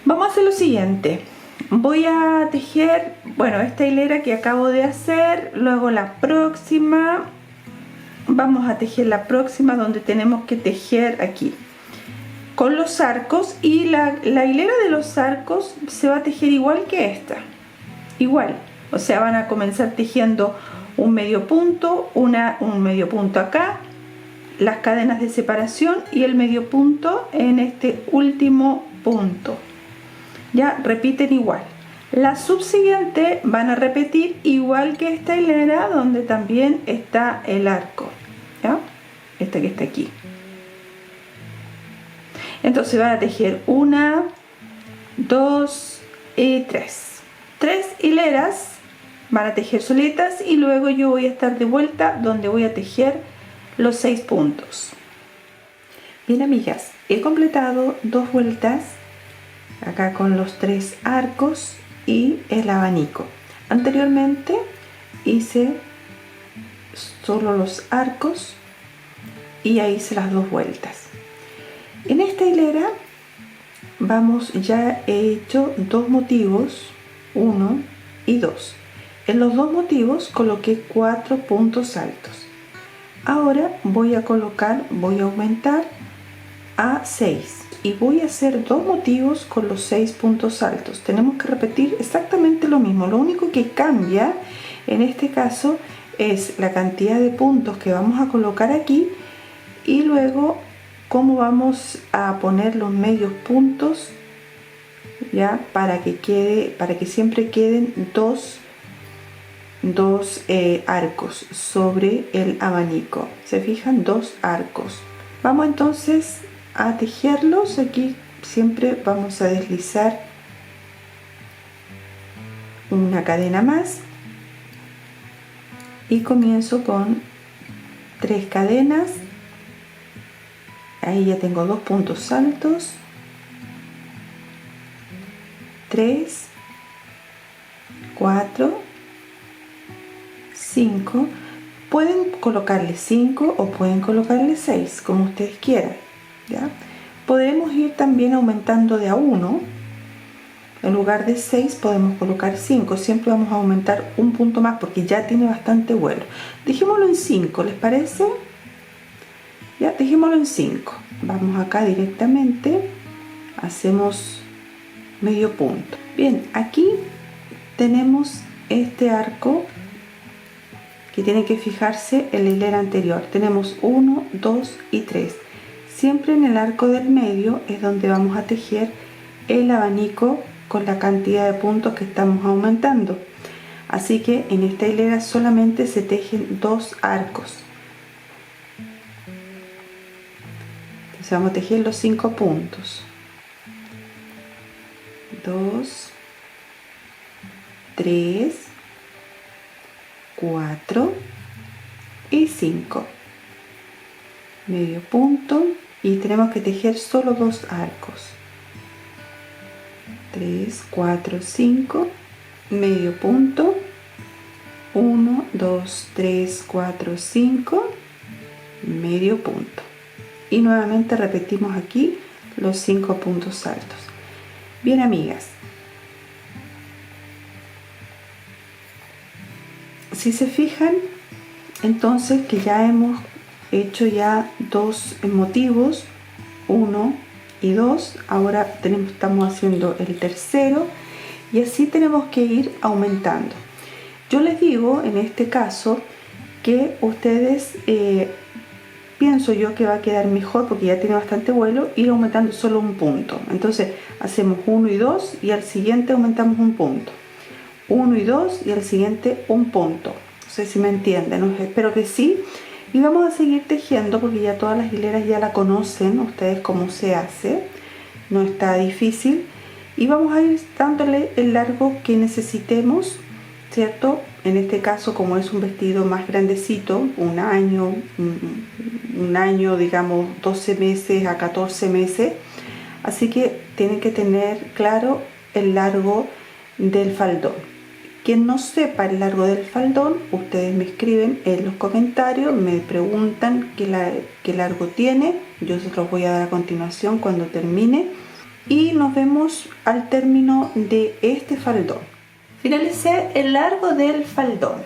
vamos a hacer lo siguiente. Voy a tejer, bueno, esta hilera que acabo de hacer, luego la próxima, vamos a tejer la próxima donde tenemos que tejer aquí con los arcos, y la hilera de los arcos se va a tejer igual que esta, igual, o sea, van a comenzar tejiendo un medio punto, un medio punto acá, las cadenas de separación y el medio punto en este último punto. Ya repiten igual. La subsiguiente van a repetir igual que esta hilera donde también está el arco, ¿ya? Esta que está aquí. Entonces van a tejer 1, 2 y 3. 3 hileras van a tejer solitas y luego yo voy a estar de vuelta donde voy a tejer los 6 puntos. Bien, amigas, he completado 2 vueltas acá con los 3 arcos y el abanico. Anteriormente hice solo los arcos y ahí hice las 2 vueltas. En esta hilera ya he hecho dos motivos, 1 y 2. En los dos motivos coloqué 4 puntos altos. Ahora voy a aumentar a 6 y voy a hacer dos motivos con los 6 puntos altos. Tenemos que repetir exactamente lo mismo. Lo único que cambia en este caso es la cantidad de puntos que vamos a colocar aquí y luego cómo vamos a poner los medios puntos, ya, para que siempre queden dos arcos sobre el abanico. ¿Se fijan? Dos arcos. Vamos entonces a tejerlos. Aquí siempre vamos a deslizar una cadena más y comienzo con 3 cadenas. Ahí ya tengo 2 puntos altos, 3, 4, 5. Pueden colocarle 5 o pueden colocarle 6, como ustedes quieran, ¿ya? Podemos ir también aumentando de a 1. En lugar de 6 podemos colocar 5. Siempre vamos a aumentar un punto más porque ya tiene bastante vuelo. Dejémoslo en 5, ¿les parece? Ya, dejémoslo en 5. Vamos acá directamente, hacemos medio punto. Bien, aquí tenemos este arco que tiene que fijarse en la hilera anterior. Tenemos 1, 2 y 3. Siempre en el arco del medio es donde vamos a tejer el abanico con la cantidad de puntos que estamos aumentando. Así que en esta hilera solamente se tejen 2 arcos. Entonces vamos a tejer los 5 puntos. 2, 3, 4 y 5. Medio punto y tenemos que tejer solo 2 arcos. 3, 4, 5, medio punto, 1, 2, 3, 4, 5, medio punto. Y nuevamente repetimos aquí los 5 puntos altos. Bien, amigas, si se fijan, entonces que ya hemos hecho ya 2 motivos, 1 y 2, ahora estamos haciendo el tercero y así tenemos que ir aumentando. Yo les digo en este caso que ustedes pienso yo que va a quedar mejor porque ya tiene bastante vuelo, ir aumentando solo un punto. Entonces hacemos 1 y 2 y al siguiente aumentamos un punto, 1 y 2 y al siguiente un punto. No sé si me entienden, ¿no? Espero que sí. Y vamos a seguir tejiendo porque ya todas las hileras ya la conocen ustedes cómo se hace, no está difícil. Y vamos a ir dándole el largo que necesitemos, ¿cierto? En este caso, como es un vestido más grandecito, un año, digamos 12 meses a 14 meses, así que tienen que tener claro el largo del faldón. Quien no sepa el largo del faldón, ustedes me escriben en los comentarios, me preguntan qué largo tiene, yo se los voy a dar a continuación cuando termine y nos vemos al término de este faldón. Finalicé el largo del faldón,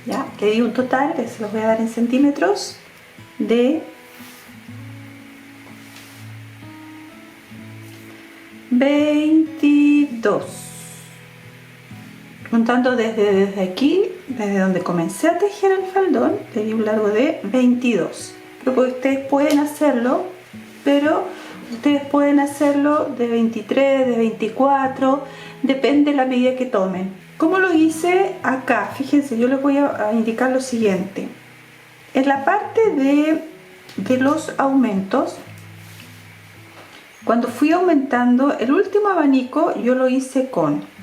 ya le di un total, que se los voy a dar en centímetros, de 22. Contando desde aquí, desde donde comencé a tejer el faldón, le di un largo de 22. Pero ustedes pueden hacerlo, de 23, de 24, depende de la medida que tomen. ¿Cómo lo hice acá? Fíjense, yo les voy a indicar lo siguiente. En la parte de los aumentos, cuando fui aumentando, el último abanico yo lo hice con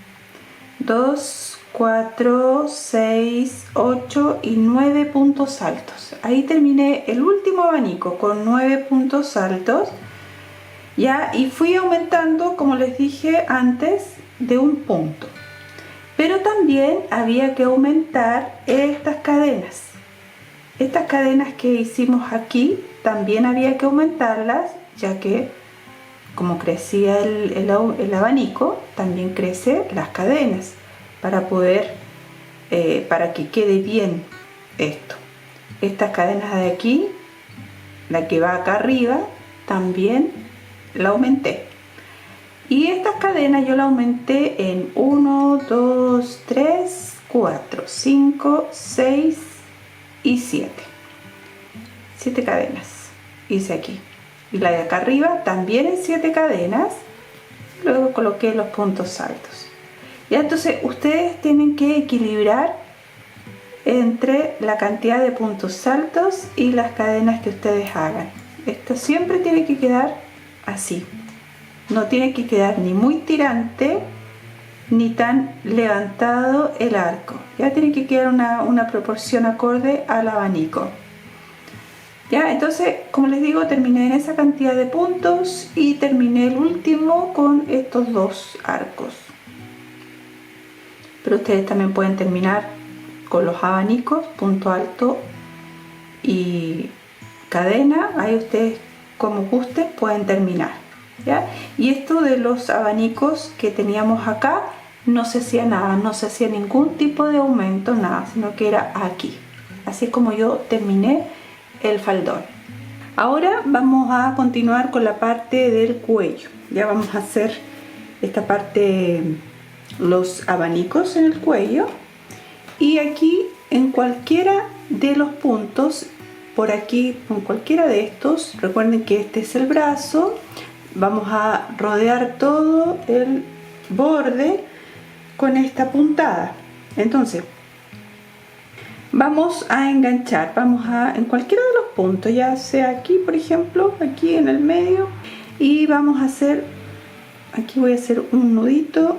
2, 4, 6, 8 y 9 puntos altos. Ahí terminé el último abanico con 9 puntos altos, ya, y fui aumentando, como les dije antes, de un punto. Pero también había que aumentar estas cadenas. Estas cadenas que hicimos aquí también había que aumentarlas, ya que como crecía el abanico, también crece las cadenas para poder, para que quede bien esto. Estas cadenas de aquí, la que va acá arriba, también la aumenté. Y estas cadenas yo la aumenté en 1, 2, 3, 4, 5, 6 y 7. 7 cadenas hice aquí. Y la de acá arriba también en 7 cadenas. Luego coloqué los puntos altos. Ya, entonces ustedes tienen que equilibrar entre la cantidad de puntos altos y las cadenas que ustedes hagan. Esto siempre tiene que quedar así. No tiene que quedar ni muy tirante ni tan levantado el arco. Ya tiene que quedar una proporción acorde al abanico. Ya, entonces, como les digo, terminé en esa cantidad de puntos y terminé el último con estos 2 arcos. Pero ustedes también pueden terminar con los abanicos, punto alto y cadena. Ahí ustedes, como gusten, pueden terminar. ¿Ya? Y esto de los abanicos que teníamos acá, no se hacía nada, no se hacía ningún tipo de aumento, nada, sino que era aquí. Así es como yo terminé el faldón. Ahora vamos a continuar con la parte del cuello. Ya vamos a hacer esta parte, los abanicos en el cuello, y aquí en cualquiera de los puntos, por aquí, con cualquiera de estos, recuerden que este es el brazo. Vamos a rodear todo el borde con esta puntada. Entonces vamos a enganchar, en cualquiera de los puntos, ya sea aquí, por ejemplo, aquí en el medio, y vamos a hacer, aquí voy a hacer un nudito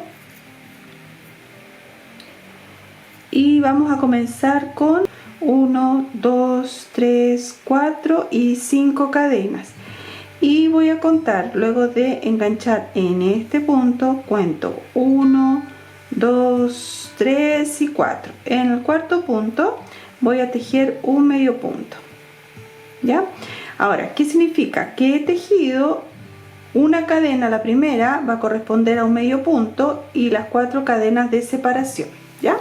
y vamos a comenzar con 1, 2, 3, 4 y 5 cadenas. Y voy a contar, luego de enganchar en este punto, cuento 1, 2, 3 y 4. En el cuarto punto voy a tejer un medio punto. ¿Ya? Ahora, ¿qué significa? Que he tejido una cadena, la primera va a corresponder a un medio punto y las 4 cadenas de separación. ¿Ya?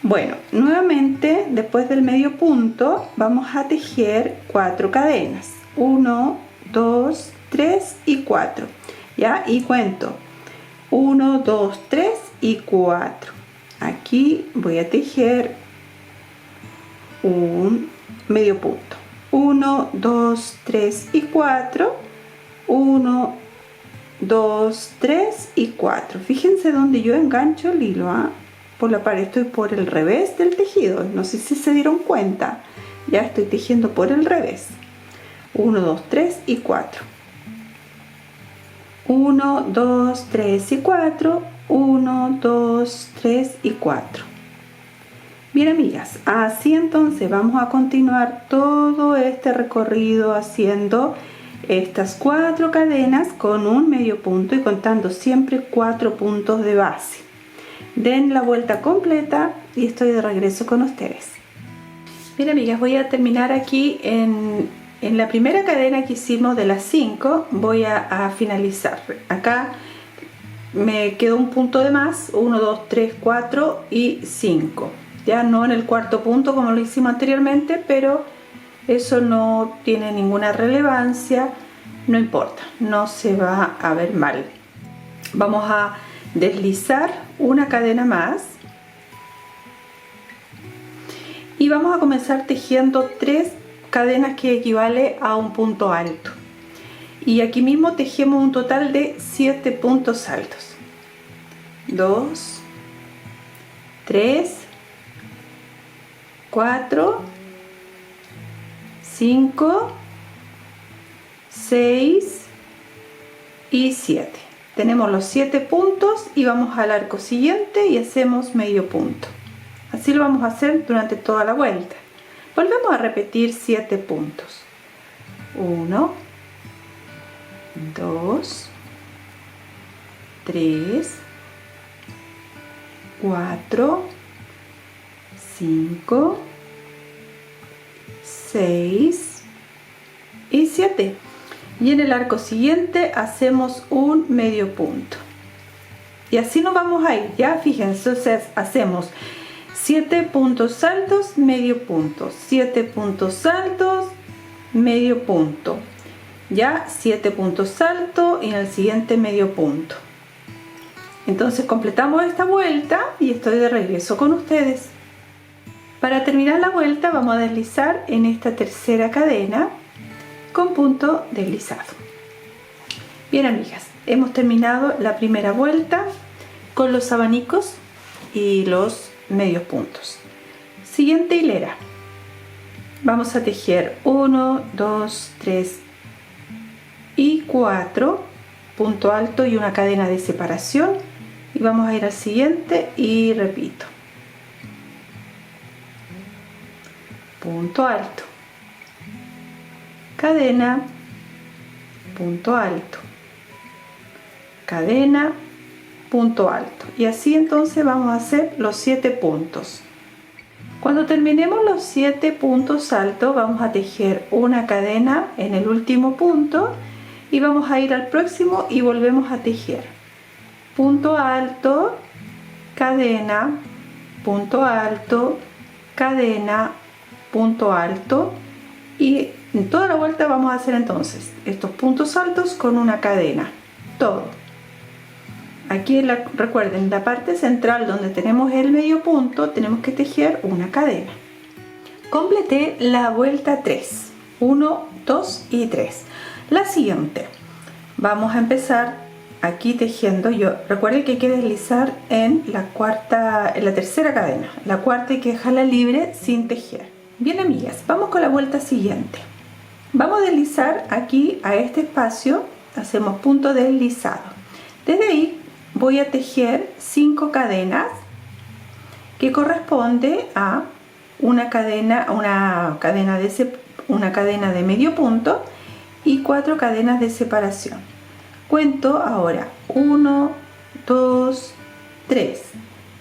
Bueno, nuevamente después del medio punto vamos a tejer 4 cadenas. 1, 2, 3 y 4. ¿Ya? Y cuento 1, 2, 3 y 4. Aquí voy a tejer un medio punto. 1, 2, 3 y 4. 1, 2, 3 y 4. Fíjense donde yo engancho el hilo, ¿ah? Por la pared, estoy por el revés del tejido. No sé si se dieron cuenta. Ya estoy tejiendo por el revés. 1, 2, 3 y 4. 1, 2, 3 y 4. 1, 2, 3 y 4. Bien, amigas, así entonces vamos a continuar todo este recorrido haciendo estas 4 cadenas con un medio punto y contando siempre 4 puntos de base. Den la vuelta completa y estoy de regreso con ustedes. Bien, amigas, voy a terminar aquí en la primera cadena que hicimos de las 5. Voy a finalizar. Acá me quedó un punto de más, 1, 2, 3, 4 y 5. Ya no en el cuarto punto como lo hicimos anteriormente, pero eso no tiene ninguna relevancia, no importa, no se va a ver mal. Vamos a deslizar una cadena más y vamos a comenzar tejiendo 3 cadenas que equivale a un punto alto, y aquí mismo tejemos un total de 7 puntos altos. 2, 3, 4, 5, 6 y 7. Tenemos los 7 puntos y vamos al arco siguiente y hacemos medio punto. Así lo vamos a hacer durante toda la vuelta. Volvemos a repetir 7 puntos. 1, 2, 3, 4, 5, 6 y 7. y en el arco siguiente hacemos un medio punto y así nos vamos a ir. Ya fíjense, entonces hacemos 7 puntos altos, medio punto, 7 puntos altos, medio punto, ya 7 puntos altos y en el siguiente medio punto. Entonces completamos esta vuelta y estoy de regreso con ustedes. Para terminar la vuelta vamos a deslizar en esta tercera cadena con punto deslizado. Bien, amigas, hemos terminado la primera vuelta con los abanicos y los medios puntos. Siguiente hilera, vamos a tejer 1, 2, 3 y 4 punto alto y una cadena de separación y vamos a ir al siguiente y repito, punto alto, cadena, punto alto, cadena, punto alto, y así entonces vamos a hacer los 7 puntos. Cuando terminemos los 7 puntos altos vamos a tejer una cadena en el último punto y vamos a ir al próximo y volvemos a tejer punto alto, cadena, punto alto, cadena, punto alto, y en toda la vuelta vamos a hacer entonces estos puntos altos con una cadena, todo. Aquí recuerden, la parte central donde tenemos el medio punto tenemos que tejer una cadena. Completé la vuelta 3, 1, 2 y 3. La siguiente, vamos a empezar aquí tejiendo. Recuerden que hay que deslizar en la tercera cadena, la cuarta hay que dejarla libre sin tejer. Bien, amigas, vamos con la vuelta siguiente. Vamos a deslizar aquí a este espacio, hacemos punto deslizado. Desde ahí voy a tejer 5 cadenas que corresponde a una cadena de medio punto y 4 cadenas de separación. Cuento ahora 1, 2, 3.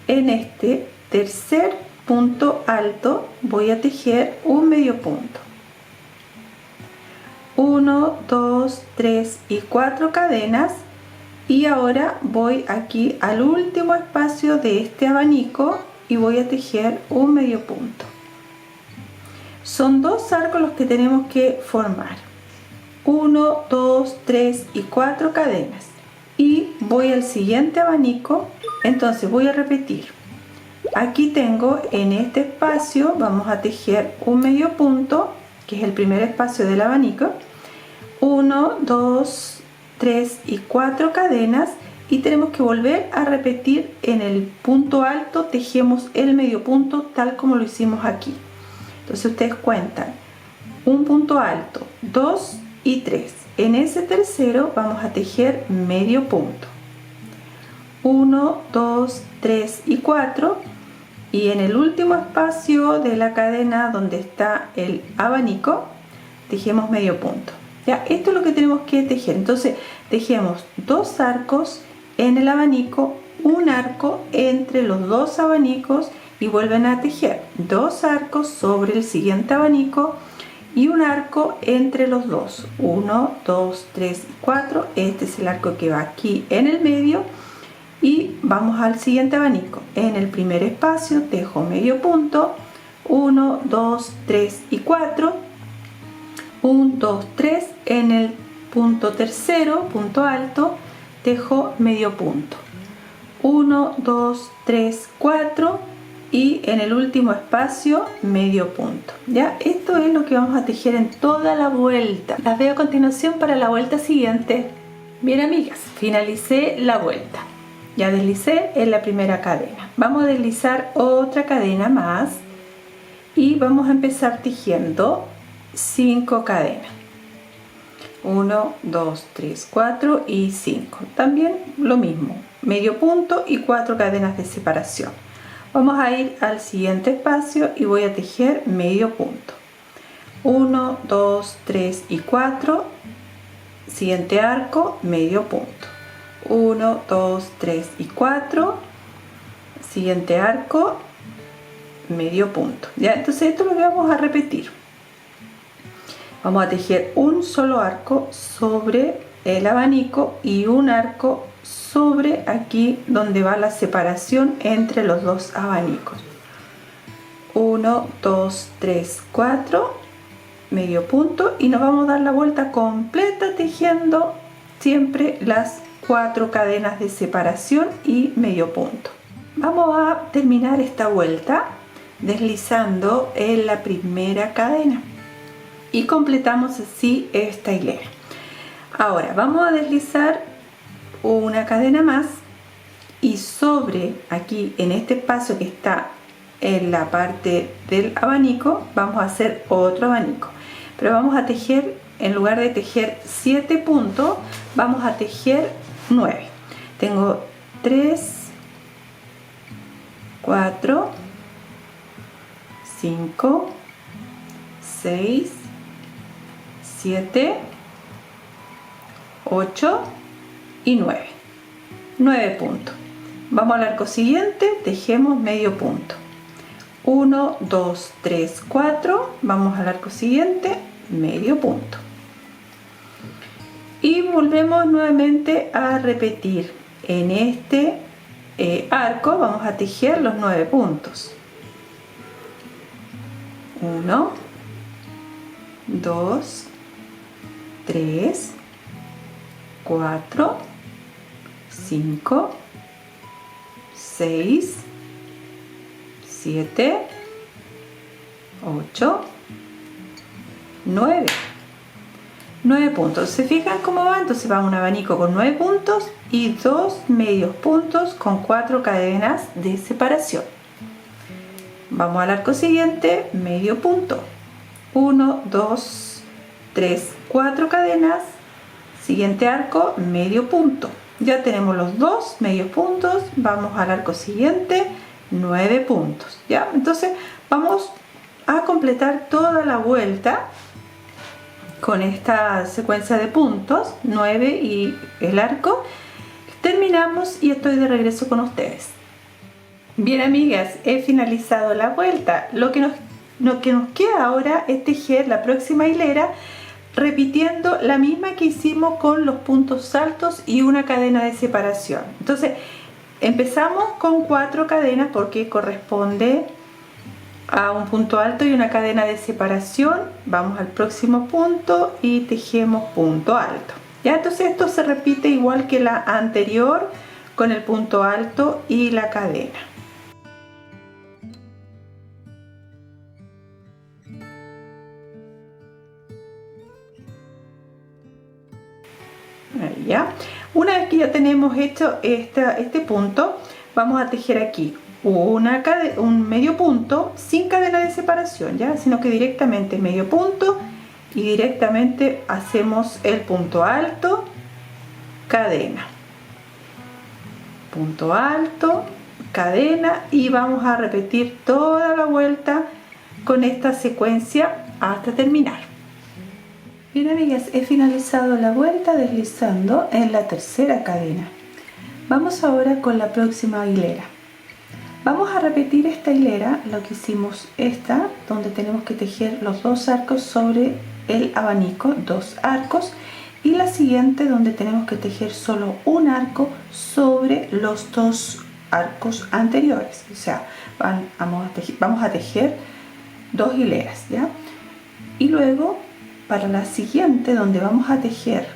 En este tercer punto alto voy a tejer un medio punto. 1, 2, 3 y 4 cadenas. Y ahora voy aquí al último espacio de este abanico y voy a tejer un medio punto. Son 2 arcos los que tenemos que formar. 1, 2, 3 y 4 cadenas. Y voy al siguiente abanico, entonces voy a repetir. Aquí tengo en este espacio, vamos a tejer un medio punto, que es el primer espacio del abanico. 1, 2, 3 y 4 cadenas y tenemos que volver a repetir en el punto alto, tejemos el medio punto tal como lo hicimos aquí. Entonces ustedes cuentan un punto alto, 2 y 3. En ese tercero vamos a tejer medio punto. 1, 2, 3 y 4 y en el último espacio de la cadena donde está el abanico tejemos medio punto. Ya, esto es lo que tenemos que tejer. Entonces tejemos 2 arcos en el abanico, un arco entre los 2 abanicos y vuelven a tejer 2 arcos sobre el siguiente abanico y un arco entre los 2. 1, 2, 3 y 4. Este es el arco que va aquí en el medio y vamos al siguiente abanico. En el primer espacio tejo medio punto. 1, 2, 3 y 4. 1, 2, 3, en el punto tercero, punto alto, tejo medio punto. 1, 2, 3, 4 y en el último espacio medio punto. Ya, esto es lo que vamos a tejer en toda la vuelta. Las veo a continuación para la vuelta siguiente. Bien, amigas, finalicé la vuelta. Ya deslicé en la primera cadena. Vamos a deslizar otra cadena más y vamos a empezar tejiendo 5 cadenas. 1, 2, 3, 4 y 5. También lo mismo, medio punto y 4 cadenas de separación. Vamos a ir al siguiente espacio y voy a tejer medio punto. 1, 2, 3 y 4. Siguiente arco, medio punto. 1, 2, 3 y 4. Siguiente arco, medio punto. Ya, entonces esto lo vamos a repetir. Vamos a tejer un solo arco sobre el abanico y un arco sobre aquí donde va la separación entre los dos abanicos. 1, 2, 3, 4, medio punto, y nos vamos a dar la vuelta completa tejiendo siempre las 4 cadenas de separación y medio punto. Vamos a terminar esta vuelta deslizando en la primera cadena y completamos así esta hilera. Ahora vamos a deslizar una cadena más y sobre aquí en este espacio que está en la parte del abanico vamos a hacer otro abanico, pero vamos a tejer, en lugar de tejer 7 puntos, vamos a tejer 9. Tengo 3, 4, 5, 6, 7, 8 y 9. 9 puntos. Vamos al arco siguiente, tejemos medio punto. 1, 2, 3, 4. Vamos al arco siguiente, medio punto. Y volvemos nuevamente a repetir. En este arco vamos a tejer los 9 puntos. 1, 2, 3, 4, 5, 6, 7, 8, 9. 9 puntos. ¿Se fijan cómo va? Entonces va un abanico con 9 puntos y 2 medios puntos con 4 cadenas de separación. Vamos al arco siguiente, medio punto. 1, 2, 3, 4 cadenas. Siguiente arco, medio punto. Ya tenemos los 2 medios puntos. Vamos al arco siguiente, 9 puntos. ¿Ya? Entonces vamos a completar toda la vuelta con esta secuencia de puntos, 9 y el arco. Terminamos y estoy de regreso con ustedes. Bien, amigas, he finalizado la vuelta. Lo que nos queda ahora es tejer la próxima hilera repitiendo la misma que hicimos con los puntos altos y una cadena de separación. Entonces empezamos con 4 cadenas porque corresponde a un punto alto y una cadena de separación. Vamos al próximo punto y tejemos punto alto. Ya, entonces esto se repite igual que la anterior con el punto alto y la cadena. Ahí ya. Una vez que ya tenemos hecho este punto, vamos a tejer aquí un medio punto sin cadena de separación, ya, sino que directamente medio punto y directamente hacemos el punto alto, cadena, punto alto, cadena, y vamos a repetir toda la vuelta con esta secuencia hasta terminar. Bien, amigas, he finalizado la vuelta deslizando en la tercera cadena. Vamos ahora con la próxima hilera. Vamos a repetir esta hilera, lo que hicimos esta, donde tenemos que tejer los 2 arcos sobre el abanico, 2 arcos, y la siguiente donde tenemos que tejer solo un arco sobre los 2 arcos anteriores. O sea, vamos a tejer 2 hileras, ¿ya? Y luego para la siguiente, donde vamos a tejer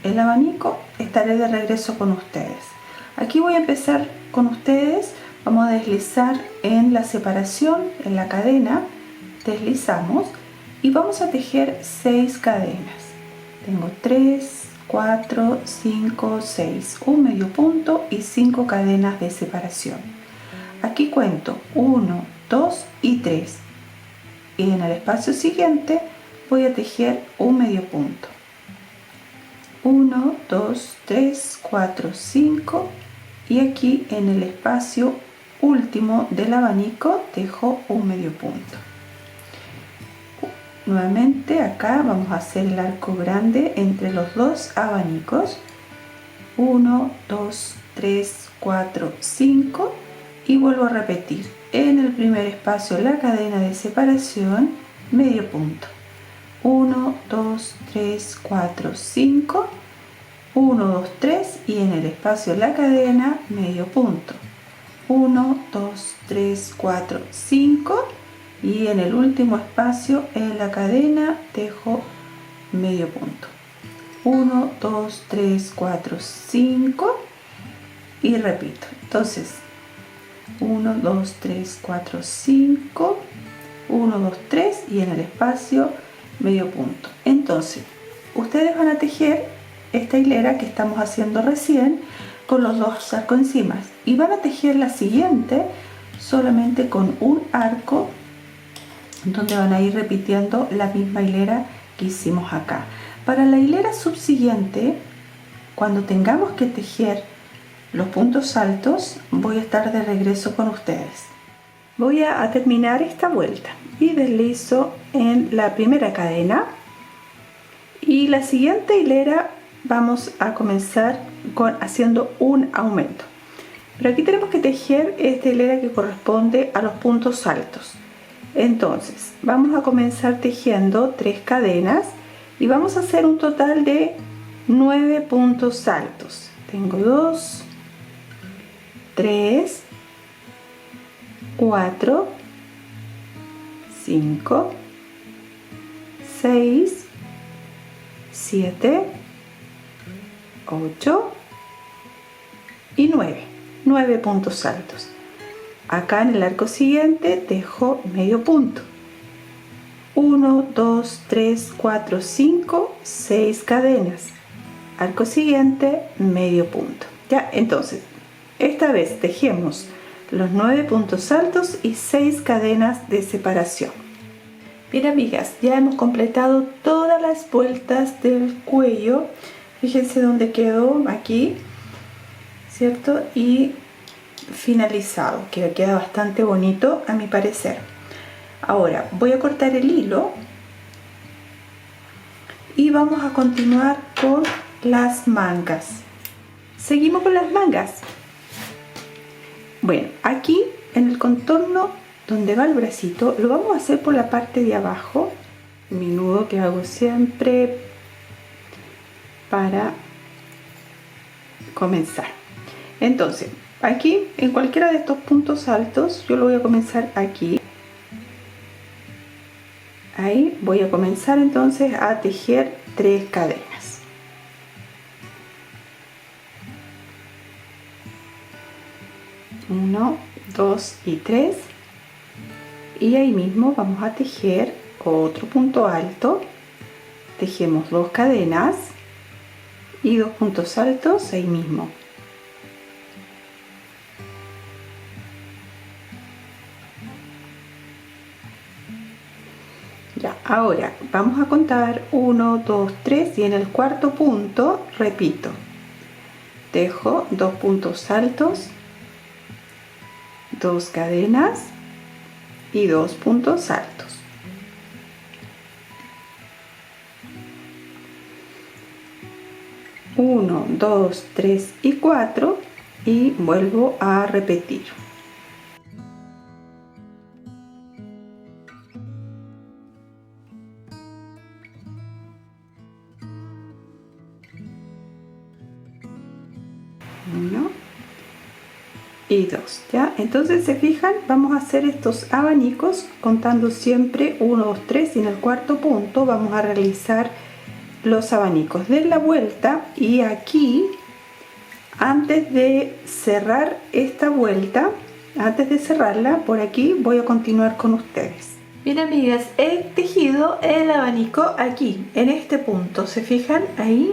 el abanico, estaré de regreso con ustedes. Aquí voy a empezar con ustedes. Vamos a deslizar en la separación, en la cadena, deslizamos y vamos a tejer 6 cadenas. Tengo 3, 4, 5, 6, un medio punto y 5 cadenas de separación. Aquí cuento 1, 2 y 3. Y en el espacio siguiente voy a tejer un medio punto. 1, 2, 3, 4, 5, y aquí en el espacio último del abanico tejo un medio punto. Nuevamente acá vamos a hacer el arco grande entre los 2 abanicos. 1, 2, 3, 4, 5, y vuelvo a repetir en el primer espacio la cadena de separación, medio punto. 1, 2, 3, 4, 5, 1, 2, 3 y en el espacio de la cadena medio punto. 1, 2, 3, 4, 5 y en el último espacio en la cadena dejo medio punto. 1, 2, 3, 4, 5 y repito. Entonces 1, 2, 3, 4, 5, 1, 2, 3 y en el espacio medio punto. Entonces ustedes van a tejer esta hilera que estamos haciendo recién con los dos arcos encima y van a tejer la siguiente solamente con un arco, donde van a ir repitiendo la misma hilera que hicimos acá. Para la hilera subsiguiente, cuando tengamos que tejer los puntos altos, voy a estar de regreso con ustedes. Voy a terminar esta vuelta y deslizo en la primera cadena y la siguiente hilera vamos a comenzar haciendo un aumento. Pero aquí tenemos que tejer esta hilera que corresponde a los puntos altos. Entonces vamos a comenzar tejiendo 3 cadenas y vamos a hacer un total de 9 puntos altos. Tengo 2, 3, 4, 5, 6, 7, 8 y 9 puntos altos. Acá en el arco siguiente dejo medio punto. 1, 2, 3, 4, 5, 6 cadenas. Arco siguiente, medio punto. Ya, entonces, esta vez tejemos los 9 puntos altos y 6 cadenas de separación. Bien, amigas, ya hemos completado todas las vueltas del cuello. Fíjense dónde quedó aquí, ¿cierto? Y finalizado, que queda bastante bonito a mi parecer. Ahora voy a cortar el hilo y vamos a continuar con las mangas. Seguimos con las mangas. Bueno, aquí en el contorno donde va el bracito lo vamos a hacer por la parte de abajo, mi nudo que hago siempre para comenzar. Entonces aquí en cualquiera de estos puntos altos yo lo voy a comenzar aquí. Ahí voy a comenzar entonces a tejer 3 cadenas. Uno, 2 y 3 y ahí mismo vamos a tejer otro punto alto. Tejemos 2 cadenas y 2 puntos altos ahí mismo. Ya, ahora vamos a contar 1, 2, 3 y en el cuarto punto repito, tejo 2 puntos altos, 2 cadenas y 2 puntos altos. Uno, 2, 3 y 4 y vuelvo a repetir. Uno y 2, ¿ya? Entonces se fijan, vamos a hacer estos abanicos contando siempre 1, 2, 3 y en el cuarto punto vamos a realizar los abanicos de la vuelta. Y aquí, antes de cerrar esta vuelta, antes de cerrarla, por aquí voy a continuar con ustedes. Bien, amigas, he tejido el abanico aquí en este punto, se fijan ahí.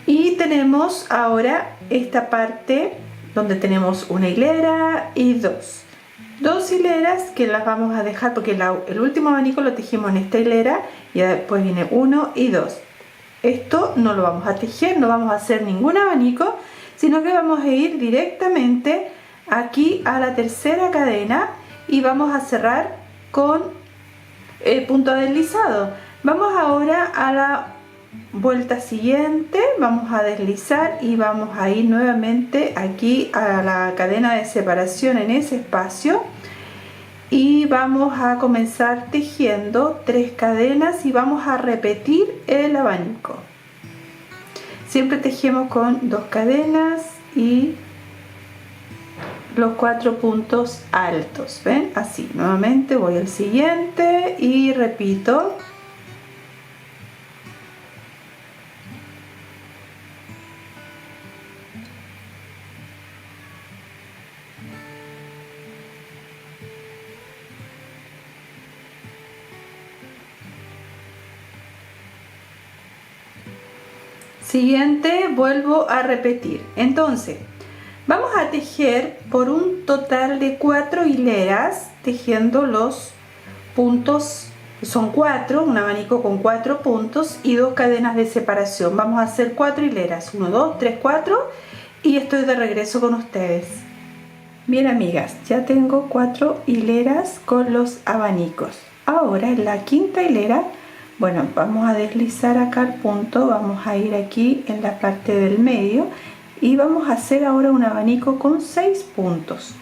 Y tenemos ahora esta parte donde tenemos una hilera y dos hileras que las vamos a dejar porque el último abanico lo tejimos en esta hilera y después viene 1 y 2. Esto no lo vamos a tejer, no vamos a hacer ningún abanico, sino que vamos a ir directamente aquí a la tercera cadena y vamos a cerrar con el punto deslizado. Vamos ahora a la vuelta siguiente, vamos a deslizar y vamos a ir nuevamente aquí a la cadena de separación en ese espacio y vamos a comenzar tejiendo 3 cadenas y vamos a repetir el abanico. Siempre tejemos con 2 cadenas y los 4 puntos altos, ¿ven? Así, nuevamente voy al siguiente y repito. Siguiente, vuelvo a repetir. Entonces, vamos a tejer por un total de 4 hileras, tejiendo los puntos, son 4, un abanico con 4 puntos y 2 cadenas de separación. Vamos a hacer 4 hileras, 1, 2, 3, 4 y estoy de regreso con ustedes. Bien amigas, ya tengo 4 hileras con los abanicos. Ahora en la quinta hilera, bueno, vamos a deslizar acá el punto, vamos a ir aquí en la parte del medio y vamos a hacer ahora un abanico con 6 puntos.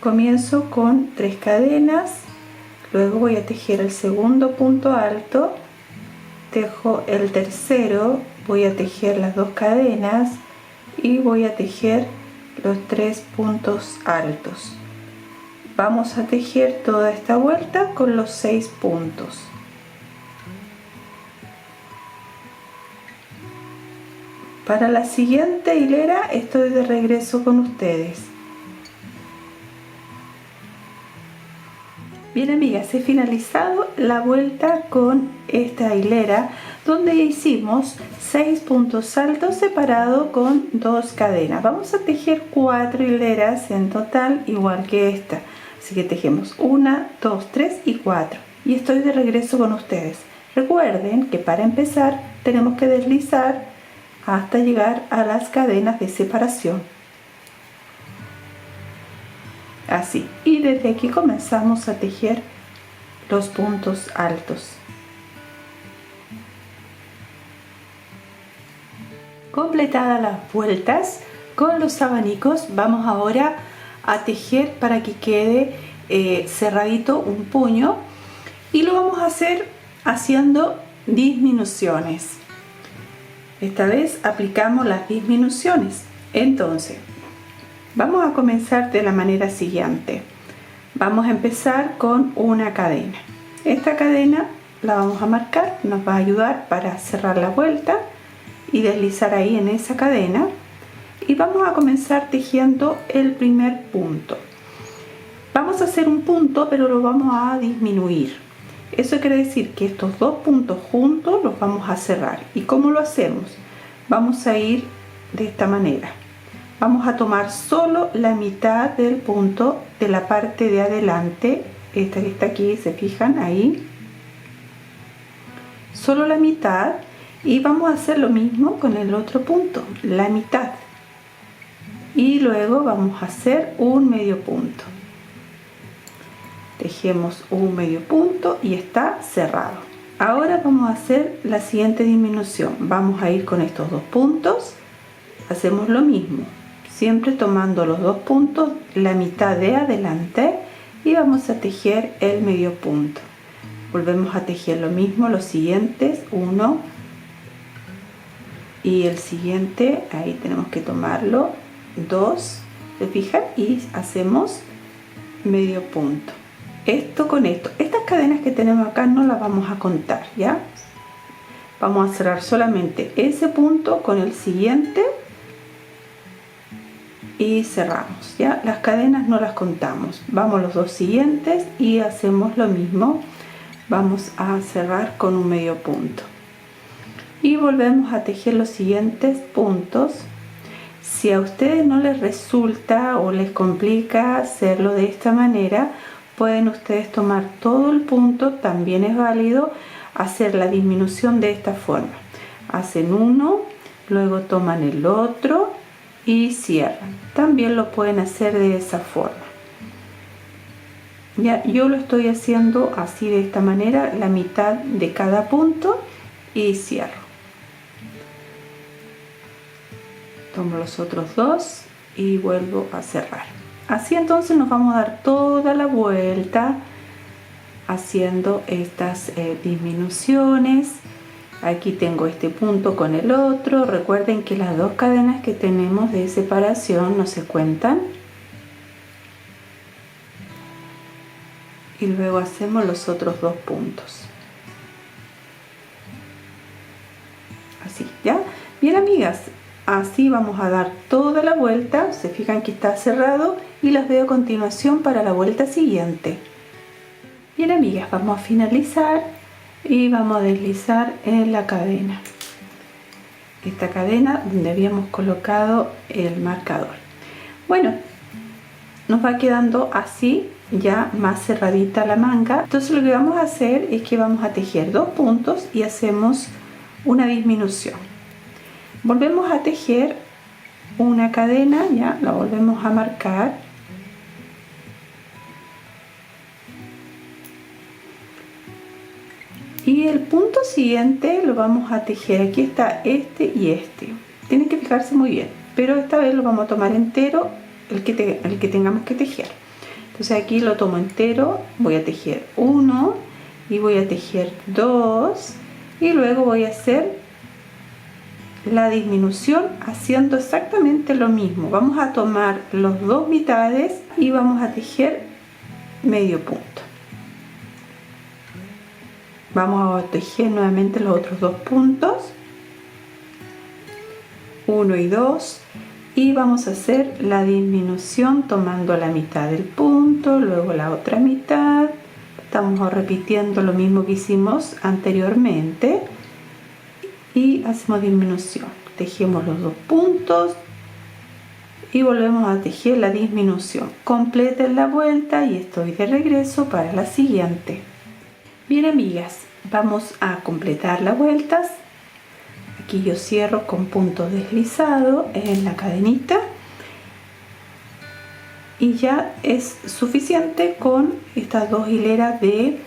Comienzo con 3 cadenas, luego voy a tejer el segundo punto alto, tejo el tercero, voy a tejer las 2 cadenas y voy a tejer los 3 puntos altos. Vamos a tejer toda esta vuelta con los 6 puntos. Para la siguiente hilera estoy de regreso con ustedes. Bien amigas, he finalizado la vuelta con esta hilera donde hicimos 6 puntos altos separados con 2 cadenas. Vamos a tejer 4 hileras en total igual que esta. Así que tejemos 1, 2, 3 y 4. Y estoy de regreso con ustedes. Recuerden que para empezar tenemos que deslizar hasta llegar a las cadenas de separación. Así, y desde aquí comenzamos a tejer los puntos altos. Completadas las vueltas con los abanicos, vamos ahora a tejer para que quede cerradito un puño y lo vamos a hacer haciendo disminuciones. Esta vez aplicamos las disminuciones. Entonces, vamos a comenzar de la manera siguiente. Vamos a empezar con una cadena. Esta cadena la vamos a marcar, nos va a ayudar para cerrar la vuelta y deslizar ahí en esa cadena. Y vamos a comenzar tejiendo el primer punto. Vamos a hacer un punto, pero lo vamos a disminuir. Eso quiere decir que estos 2 puntos juntos los vamos a cerrar. ¿Y cómo lo hacemos? Vamos a ir de esta manera. Vamos a tomar solo la mitad del punto de la parte de adelante, esta que está aquí, se fijan ahí, solo la mitad, y vamos a hacer lo mismo con el otro punto, la mitad, y luego vamos a hacer un medio punto. Tejemos un medio punto y está cerrado. Ahora vamos a hacer la siguiente disminución. Vamos a ir con estos 2 puntos, hacemos lo mismo, siempre tomando los 2 puntos, la mitad de adelante, y vamos a tejer el medio punto. Volvemos a tejer lo mismo, los siguientes, 1 y el siguiente, ahí tenemos que tomarlo, 2, se fijan, y hacemos medio punto. Esto con esto, estas cadenas que tenemos acá no las vamos a contar, ¿ya? Vamos a cerrar solamente ese punto con el siguiente y cerramos, ¿ya? Las cadenas no las contamos. Vamos los 2 siguientes y hacemos lo mismo. Vamos a cerrar con un medio punto y volvemos a tejer los siguientes puntos. Si a ustedes no les resulta o les complica hacerlo de esta manera, pueden ustedes tomar todo el punto, también es válido hacer la disminución de esta forma. Hacen uno, luego toman el otro y cierran. También lo pueden hacer de esa forma. Ya, yo lo estoy haciendo así, de esta manera, la mitad de cada punto y cierro. Tomo los otros 2 y vuelvo a cerrar. Así entonces nos vamos a dar toda la vuelta haciendo estas disminuciones. Aquí tengo este punto con el otro. Recuerden que las dos cadenas que tenemos de separación no se cuentan. Y luego hacemos los otros dos puntos. Así, ¿ya? Bien, amigas, así vamos a dar toda la vuelta. Se fijan que está cerrado y las veo a continuación para la vuelta siguiente. Bien, amigas, vamos a finalizar y vamos a deslizar en la cadena, esta cadena donde habíamos colocado el marcador. Bueno, nos va quedando así, ya más cerradita la manga. Entonces lo que vamos a hacer es que vamos a tejer 2 puntos y hacemos una disminución. Volvemos a tejer una cadena, ya la volvemos a marcar. Y el punto siguiente lo vamos a tejer. Aquí está este y este. Tienen que fijarse muy bien, pero esta vez lo vamos a tomar entero, el que tengamos que tejer. Entonces aquí lo tomo entero, voy a tejer 1 y voy a tejer 2 y luego voy a hacer la disminución haciendo exactamente lo mismo. Vamos a tomar los dos mitades y vamos a tejer medio punto. Vamos a tejer nuevamente los otros 2 puntos, 1 y 2, y vamos a hacer la disminución tomando la mitad del punto, luego la otra mitad. Estamos repitiendo lo mismo que hicimos anteriormente y hacemos disminución. Tejemos los 2 puntos y volvemos a tejer la disminución. Completen la vuelta y estoy de regreso para la siguiente. Bien, amigas, vamos a completar las vueltas. Aquí yo cierro con punto deslizado en la cadenita y ya es suficiente con estas 2 hileras de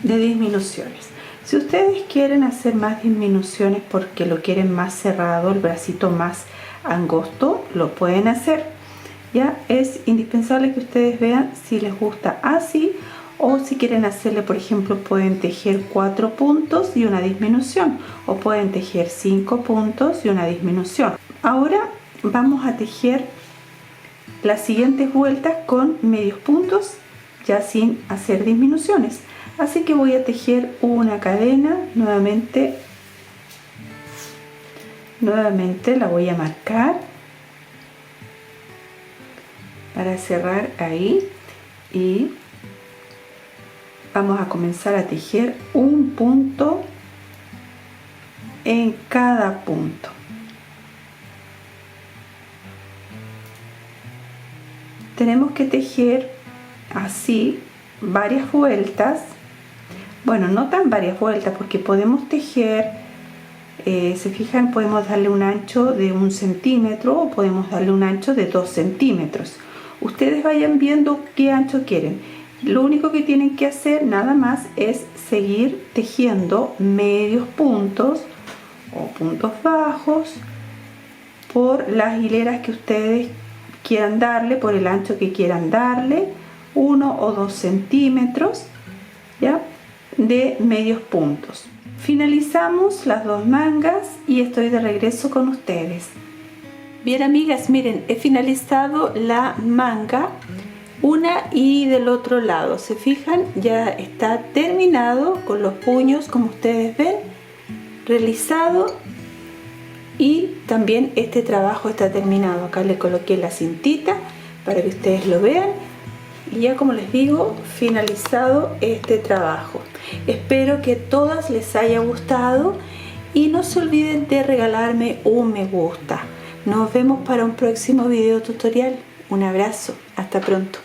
disminuciones. Si ustedes quieren hacer más disminuciones porque lo quieren más cerrado, el bracito más angosto, lo pueden hacer. Ya es indispensable que ustedes vean si les gusta así, o si quieren hacerle, por ejemplo, pueden tejer 4 puntos y una disminución, o pueden tejer 5 puntos y una disminución. Ahora vamos a tejer las siguientes vueltas con medios puntos, ya sin hacer disminuciones. Así que voy a tejer una cadena, nuevamente la voy a marcar para cerrar ahí, y vamos a comenzar a tejer un punto en cada punto. Tenemos que tejer así varias vueltas. Bueno, no tan varias vueltas, porque podemos tejer, se fijan, podemos darle un ancho de 1 centímetro o podemos darle un ancho de 2 centímetros. Ustedes vayan viendo qué ancho quieren. Lo único que tienen que hacer nada más es seguir tejiendo medios puntos o puntos bajos por las hileras que ustedes quieran darle, por el ancho que quieran darle, 1 o 2 centímetros, ¿ya?, de medios puntos. Finalizamos las 2 mangas y estoy de regreso con ustedes. Bien, amigas, miren, he finalizado la manga, una y del otro lado. Se fijan, ya está terminado con los puños, como ustedes ven, realizado, y también este trabajo está terminado. Acá le coloqué la cintita para que ustedes lo vean, y ya, como les digo, finalizado este trabajo. Espero que todas les haya gustado y no se olviden de regalarme un me gusta. Nos vemos para un próximo video tutorial. Un abrazo, hasta pronto.